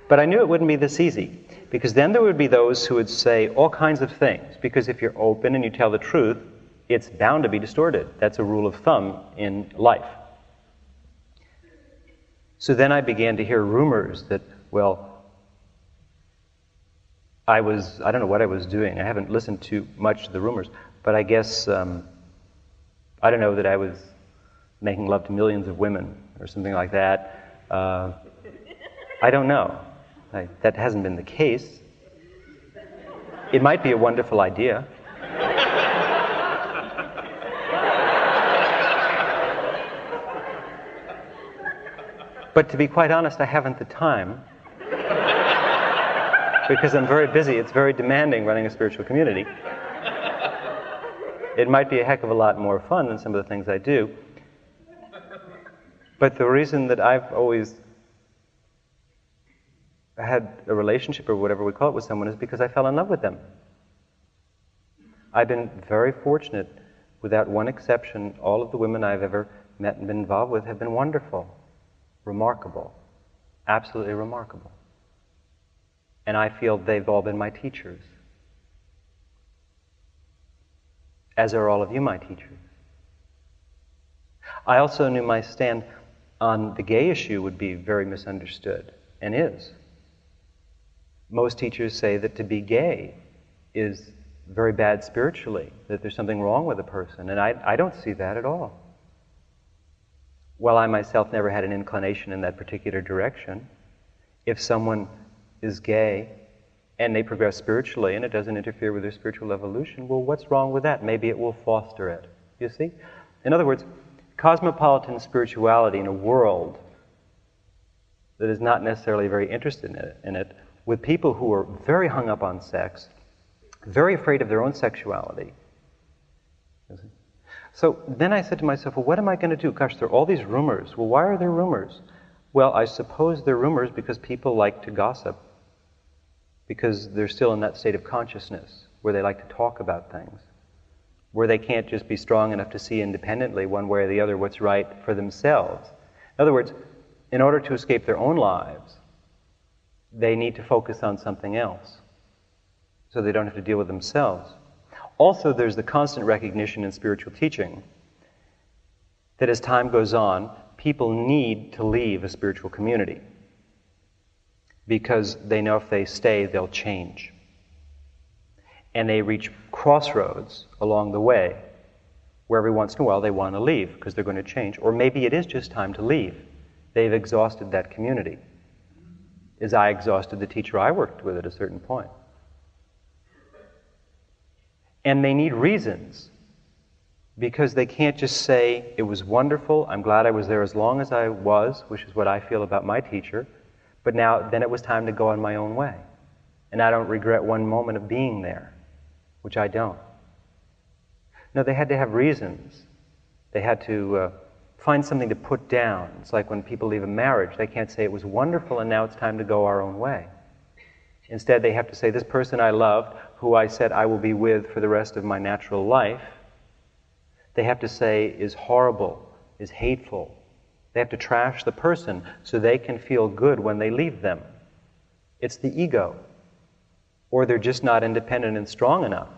But I knew it wouldn't be this easy, because then there would be those who would say all kinds of things, because if you're open and you tell the truth, it's bound to be distorted. That's a rule of thumb in life. So then I began to hear rumors that, well, I don't know what I was doing. I haven't listened too much to the rumors, but I guess, I don't know, that I was making love to millions of women or something like that. I don't know. That hasn't been the case. It might be a wonderful idea. But to be quite honest, I haven't the time, because I'm very busy. It's very demanding running a spiritual community. It might be a heck of a lot more fun than some of the things I do. But the reason that I've always had a relationship, or whatever we call it, with someone is because I fell in love with them. I've been very fortunate. Without one exception, all of the women I've ever met and been involved with have been wonderful, remarkable, absolutely remarkable. And I feel they've all been my teachers, as are all of you my teachers. I also knew my stand on the gay issue would be very misunderstood, and is. Most teachers say that to be gay is very bad spiritually, that there's something wrong with a person, and I don't see that at all. While I myself never had an inclination in that particular direction, if someone is gay and they progress spiritually, and it doesn't interfere with their spiritual evolution, well, what's wrong with that? Maybe it will foster it. You see? In other words, cosmopolitan spirituality in a world that is not necessarily very interested in it, with people who are very hung up on sex, very afraid of their own sexuality. So then I said to myself, well, what am I going to do? Gosh, there are all these rumors. Well, why are there rumors? Well, I suppose they're rumors because people like to gossip, because they're still in that state of consciousness where they like to talk about things, where they can't just be strong enough to see independently one way or the other what's right for themselves. In other words, in order to escape their own lives, they need to focus on something else so they don't have to deal with themselves. Also, there's the constant recognition in spiritual teaching that as time goes on, people need to leave a spiritual community because they know if they stay, they'll change. And they reach crossroads along the way where every once in a while they want to leave because they're going to change. Or maybe it is just time to leave. They've exhausted that community, as I exhausted the teacher I worked with at a certain point. And they need reasons, because they can't just say, it was wonderful, I'm glad I was there as long as I was, which is what I feel about my teacher, but then it was time to go on my own way. And I don't regret one moment of being there, which I don't. No, they had to have reasons. They had to find something to put down. It's like when people leave a marriage, they can't say it was wonderful and now it's time to go our own way. Instead, they have to say, this person I loved, who I said I will be with for the rest of my natural life, they have to say is horrible, is hateful. They have to trash the person so they can feel good when they leave them. It's the ego. Or they're just not independent and strong enough.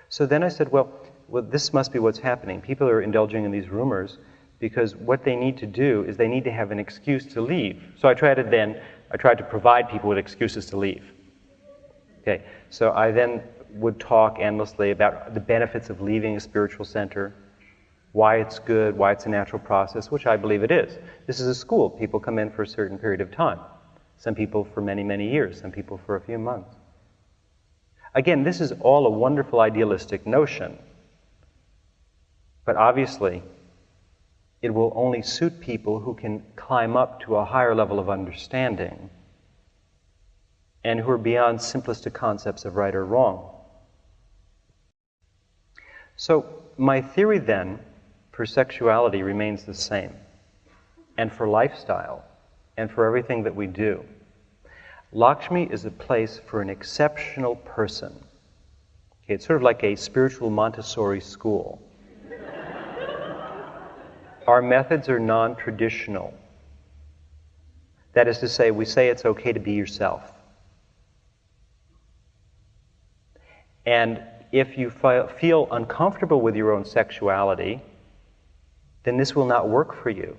So then I said, well, this must be what's happening. People are indulging in these rumors because what they need to do is they need to have an excuse to leave. So I tried to provide people with excuses to leave. Okay, so I then would talk endlessly about the benefits of leaving a spiritual center, why it's good, why it's a natural process, which I believe it is. This is a school. People come in for a certain period of time. Some people for many, many years. Some people for a few months. Again, this is all a wonderful idealistic notion. But obviously, it will only suit people who can climb up to a higher level of understanding and who are beyond simplistic concepts of right or wrong. So, my theory then for sexuality remains the same, and for lifestyle, and for everything that we do. Lakshmi is a place for an exceptional person. Okay, it's sort of like a spiritual Montessori school. Our methods are non-traditional. That is to say, we say it's okay to be yourself. And if you feel uncomfortable with your own sexuality, then this will not work for you.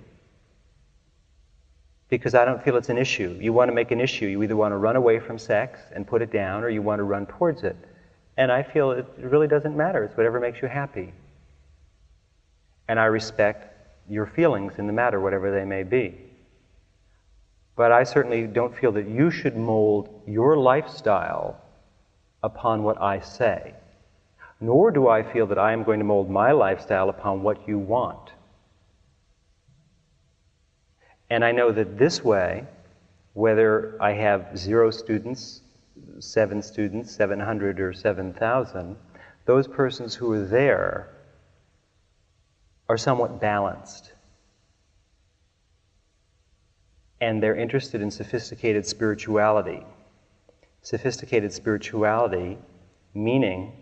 Because I don't feel it's an issue. You want to make an issue. You either want to run away from sex and put it down, or you want to run towards it. And I feel it really doesn't matter. It's whatever makes you happy. And I respect your feelings in the matter, whatever they may be. But I certainly don't feel that you should mold your lifestyle upon what I say. Nor do I feel that I am going to mold my lifestyle upon what you want. And I know that this way, whether I have 0 students, 7 students, 700 or 7,000, those persons who are there are somewhat balanced. And they're interested in sophisticated spirituality. Sophisticated spirituality meaning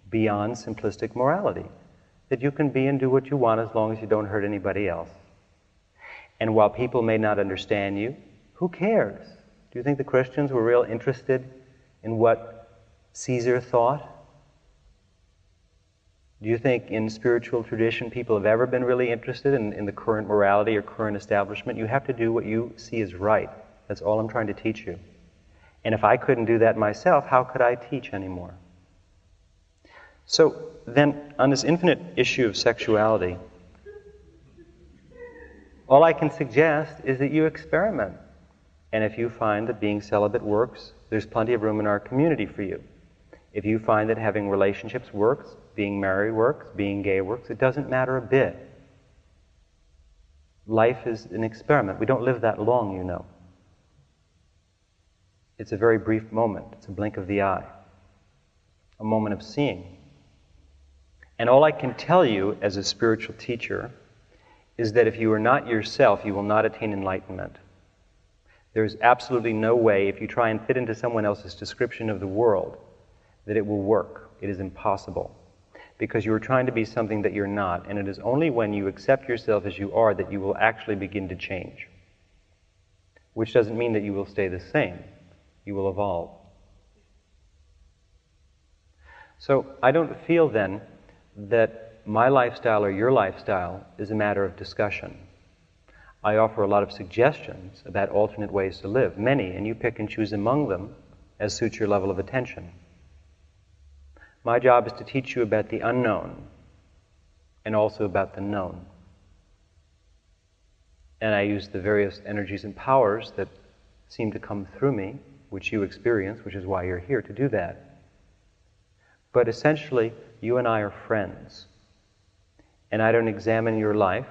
beyond simplistic morality. That you can be and do what you want as long as you don't hurt anybody else. And while people may not understand you, who cares? Do you think the Christians were real interested in what Caesar thought? Do you think in spiritual tradition people have ever been really interested in the current morality or current establishment? You have to do what you see as right. That's all I'm trying to teach you. And if I couldn't do that myself, how could I teach anymore? So then, on this infinite issue of sexuality, all I can suggest is that you experiment And if you find that being celibate works, there's plenty of room in our community for you. If you find that having relationships works, being married works, being gay works, it doesn't matter a bit. Life is an experiment. We don't live that long, you know. It's a very brief moment. It's a blink of the eye. A moment of seeing. And all I can tell you as a spiritual teacher is that if you are not yourself, you will not attain enlightenment. There's absolutely no way, if you try and fit into someone else's description of the world, that it will work. It is impossible. Because you are trying to be something that you're not, and it is only when you accept yourself as you are that you will actually begin to change. Which doesn't mean that you will stay the same. You will evolve. So I don't feel then that my lifestyle or your lifestyle is a matter of discussion. I offer a lot of suggestions about alternate ways to live, many, and you pick and choose among them as suits your level of attention. My job is to teach you about the unknown and also about the known. And I use the various energies and powers that seem to come through me, which you experience, which is why you're here to do that. But essentially, you and I are friends. And I don't examine your life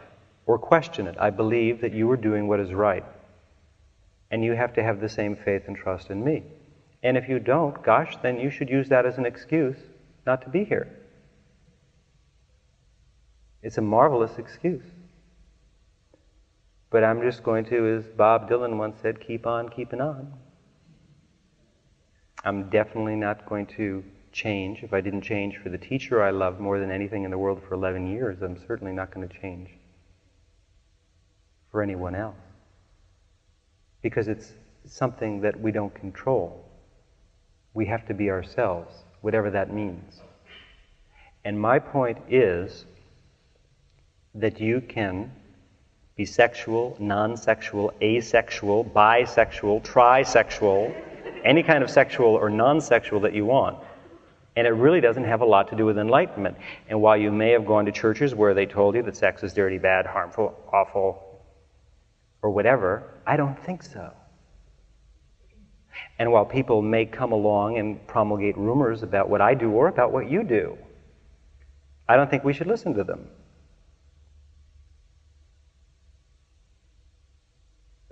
or question it. I believe that you are doing what is right. And you have to have the same faith and trust in me. And if you don't, gosh, then you should use that as an excuse not to be here. It's a marvelous excuse. But I'm just going to, as Bob Dylan once said, keep on keeping on. I'm definitely not going to change. If I didn't change for the teacher I loved more than anything in the world for 11 years, I'm certainly not going to change for anyone else. Because it's something that we don't control. We have to be ourselves, whatever that means. And my point is that you can be sexual, non-sexual, asexual, bisexual, trisexual, any kind of sexual or non-sexual that you want. And it really doesn't have a lot to do with enlightenment. And while you may have gone to churches where they told you that sex is dirty, bad, harmful, awful, or whatever, I don't think so. And while people may come along and promulgate rumors about what I do or about what you do, I don't think we should listen to them.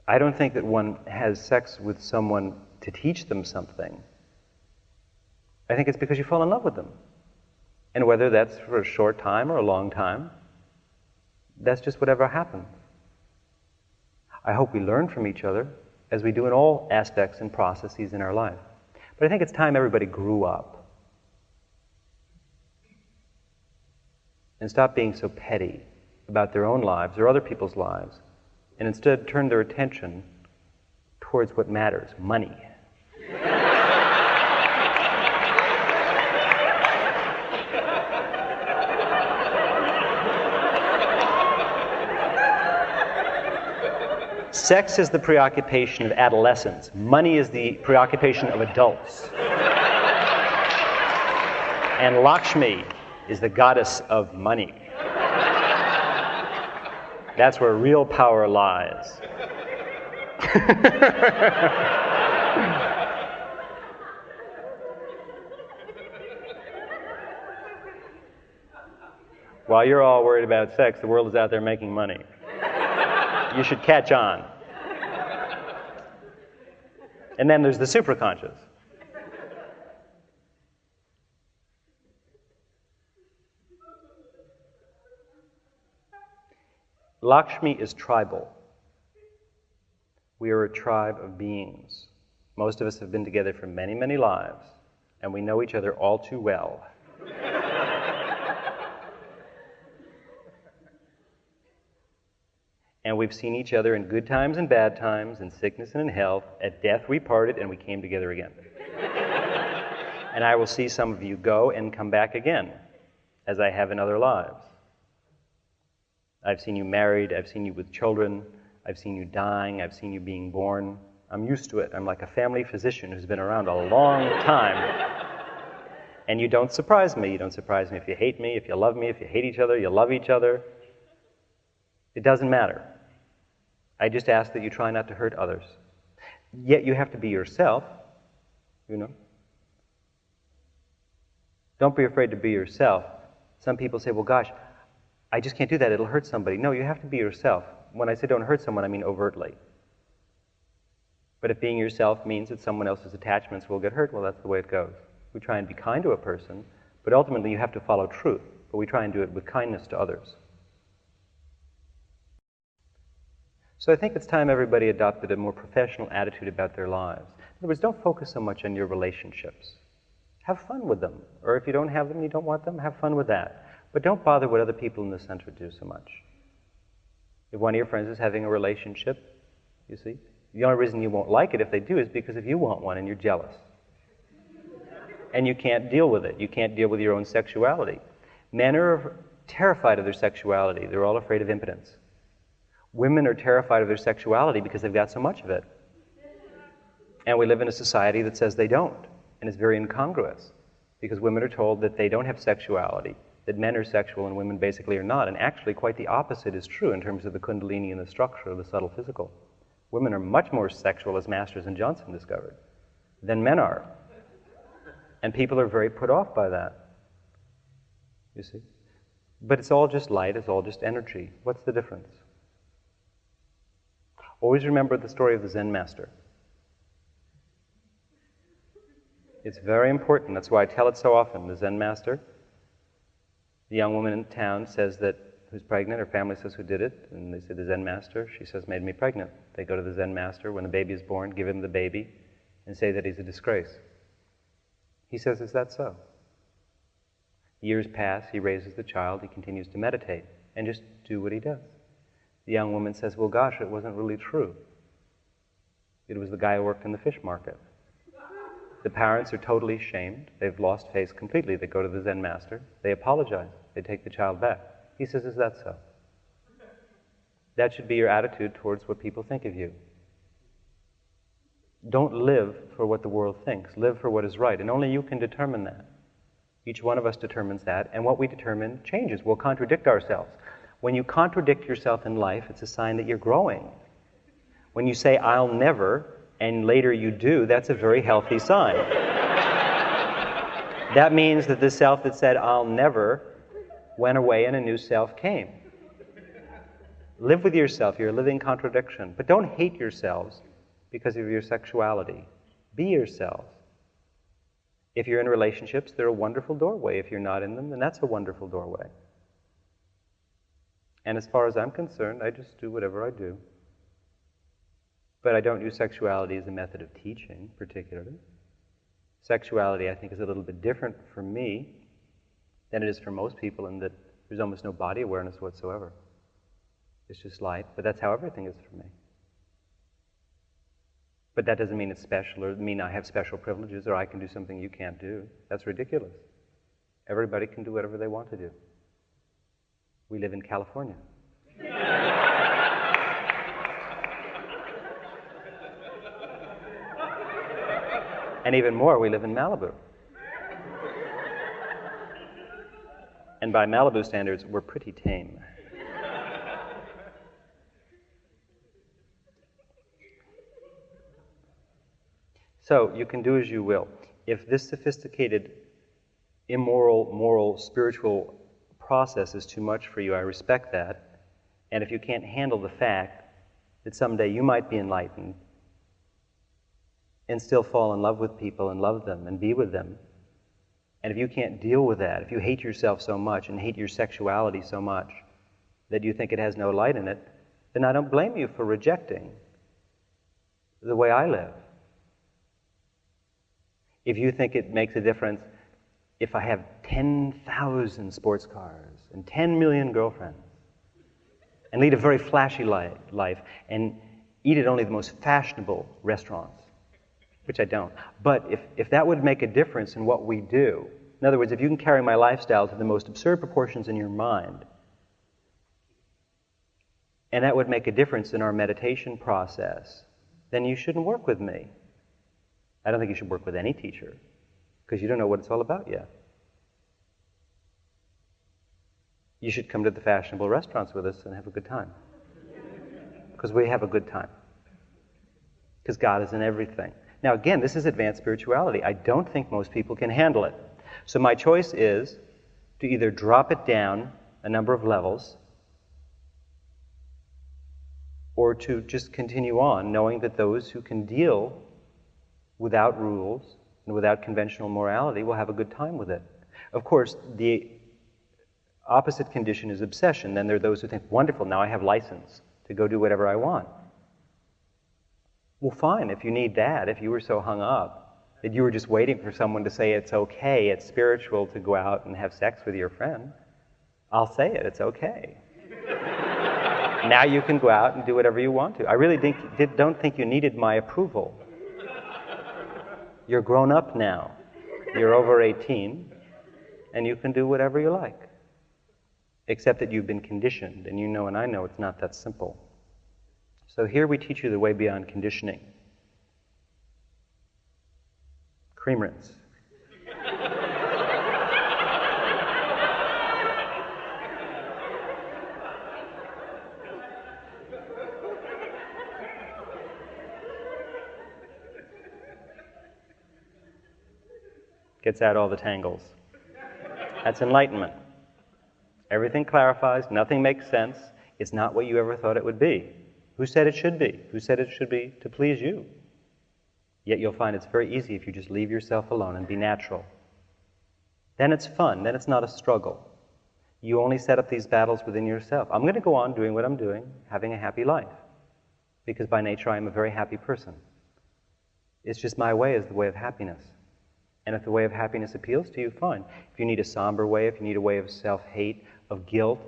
I don't think that one has sex with someone to teach them something. I think it's because you fall in love with them. And whether that's for a short time or a long time, that's just whatever happens. I hope we learn from each other, as we do in all aspects and processes in our life. But I think it's time everybody grew up and stopped being so petty about their own lives or other people's lives, and instead turned their attention towards what matters, money. Sex is the preoccupation of adolescents. Money is the preoccupation of adults. And Lakshmi is the goddess of money. That's where real power lies. While you're all worried about sex, the world is out there making money. You should catch on. And then there's the superconscious. Lakshmi is tribal. We are a tribe of beings. Most of us have been together for many, many lives, and we know each other all too well. And we've seen each other in good times and bad times, in sickness and in health. At death we parted and we came together again. And I will see some of you go and come back again, as I have in other lives. I've seen you married, I've seen you with children, I've seen you dying, I've seen you being born. I'm used to it. I'm like a family physician who's been around a long time. And you don't surprise me. You don't surprise me if you hate me, if you love me, if you hate each other, you love each other. It doesn't matter. I just ask that you try not to hurt others. Yet you have to be yourself, you know. Don't be afraid to be yourself. Some people say, well, gosh, I just can't do that, it'll hurt somebody. No, you have to be yourself. When I say don't hurt someone, I mean overtly. But if being yourself means that someone else's attachments will get hurt, well, that's the way it goes. We try and be kind to a person, but ultimately you have to follow truth. But we try and do it with kindness to others. So I think it's time everybody adopted a more professional attitude about their lives. In other words, don't focus so much on your relationships. Have fun with them. Or if you don't have them, you don't want them, have fun with that. But don't bother what other people in the center do so much. If one of your friends is having a relationship, you see, the only reason you won't like it if they do is because if you want one and you're jealous. And you can't deal with it. You can't deal with your own sexuality. Men are terrified of their sexuality. They're all afraid of impotence. Women are terrified of their sexuality because they've got so much of it. And we live in a society that says they don't. And it's very incongruous. Because women are told that they don't have sexuality, that men are sexual and women basically are not. And actually quite the opposite is true in terms of the kundalini and the structure of the subtle physical. Women are much more sexual, as Masters and Johnson discovered, than men are. And people are very put off by that. You see? But it's all just light, it's all just energy. What's the difference? Always remember the story of the Zen Master. It's very important. That's why I tell it so often. The Zen Master, the young woman in town says that, who's pregnant, her family says who did it, and they say the Zen Master, she says made me pregnant. They go to the Zen Master when the baby is born, give him the baby, and say that he's a disgrace. He says, is that so? Years pass, he raises the child, he continues to meditate, and just do what he does. The young woman says, well, gosh, it wasn't really true. It was the guy who worked in the fish market. The parents are totally shamed. They've lost face completely. They go to the Zen Master. They apologize. They take the child back. He says, is that so? That should be your attitude towards what people think of you. Don't live for what the world thinks. Live for what is right. And only you can determine that. Each one of us determines that. And what we determine changes. We'll contradict ourselves. When you contradict yourself in life, it's a sign that you're growing. When you say, I'll never, and later you do, that's a very healthy sign. That means that the self that said, I'll never, went away and a new self came. Live with yourself. You're a living contradiction. But don't hate yourselves because of your sexuality. Be yourselves. If you're in relationships, they're a wonderful doorway. If you're not in them, then that's a wonderful doorway. And as far as I'm concerned, I just do whatever I do. But I don't use sexuality as a method of teaching, particularly. Sexuality, I think, is a little bit different for me than it is for most people in that there's almost no body awareness whatsoever. It's just light, but that's how everything is for me. But that doesn't mean it's special or mean I have special privileges or I can do something you can't do. That's ridiculous. Everybody can do whatever they want to do. We live in California. And even more, we live in Malibu. And by Malibu standards, we're pretty tame. So, you can do as you will. If this sophisticated, immoral, moral, spiritual process is too much for you, I respect that. And if you can't handle the fact that someday you might be enlightened and still fall in love with people and love them and be with them, and if you can't deal with that, if you hate yourself so much and hate your sexuality so much that you think it has no light in it, then I don't blame you for rejecting the way I live. If you think it makes a difference if I have 10,000 sports cars and 10 million girlfriends and lead a very flashy life and eat at only the most fashionable restaurants, which I don't. But if that would make a difference in what we do, in other words, if you can carry my lifestyle to the most absurd proportions in your mind, and that would make a difference in our meditation process, then you shouldn't work with me. I don't think you should work with any teacher, because you don't know what it's all about yet. You should come to the fashionable restaurants with us and have a good time. Because we have a good time. because God is in everything. Now again, this is advanced spirituality. I don't think most people can handle it. So my choice is to either drop it down a number of levels or to just continue on, knowing that those who can deal without rules and without conventional morality will have a good time with it. Of course, the opposite condition is obsession. Then there are those who think, wonderful, now I have license to go do whatever I want. Well, fine, if you need that, if you were so hung up that you were just waiting for someone to say it's okay, it's spiritual to go out and have sex with your friend, I'll say it, it's okay. Now you can go out and do whatever you want to. I really don't think you needed my approval. You're grown up now. You're over 18, and you can do whatever you like. Except that you've been conditioned, and you know and I know it's not that simple. So here we teach you the way beyond conditioning. Cream rinse. Gets out all the tangles. That's enlightenment. Everything clarifies, nothing makes sense. It's not what you ever thought it would be. Who said it should be? Who said it should be to please you? Yet you'll find it's very easy if you just leave yourself alone and be natural. Then it's fun, then it's not a struggle. You only set up these battles within yourself. I'm going to go on doing what I'm doing, having a happy life. Because by nature I am a very happy person. It's just my way is the way of happiness. And if the way of happiness appeals to you, fine. If you need a somber way, if you need a way of self-hate, of guilt,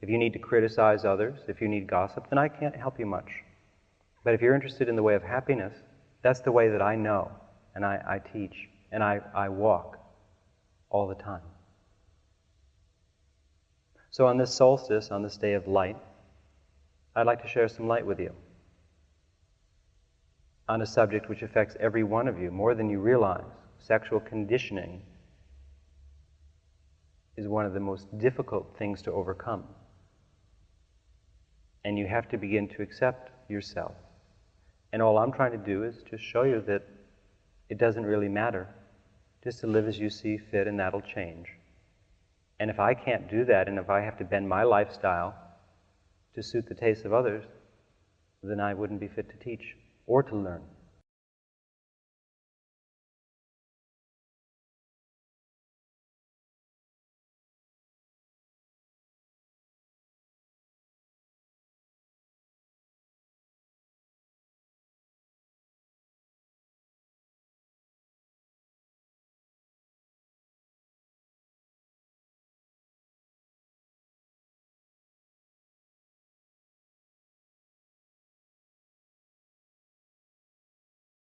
if you need to criticize others, if you need gossip, then I can't help you much. But if you're interested in the way of happiness, that's the way that I know, and I teach, and I walk all the time. So on this solstice, on this day of light, I'd like to share some light with you on a subject which affects every one of you more than you realize. Sexual conditioning is one of the most difficult things to overcome. And you have to begin to accept yourself. And all I'm trying to do is just show you that it doesn't really matter. Just to live as you see fit, and that'll change. And if I can't do that, and if I have to bend my lifestyle to suit the taste of others, then I wouldn't be fit to teach or to learn.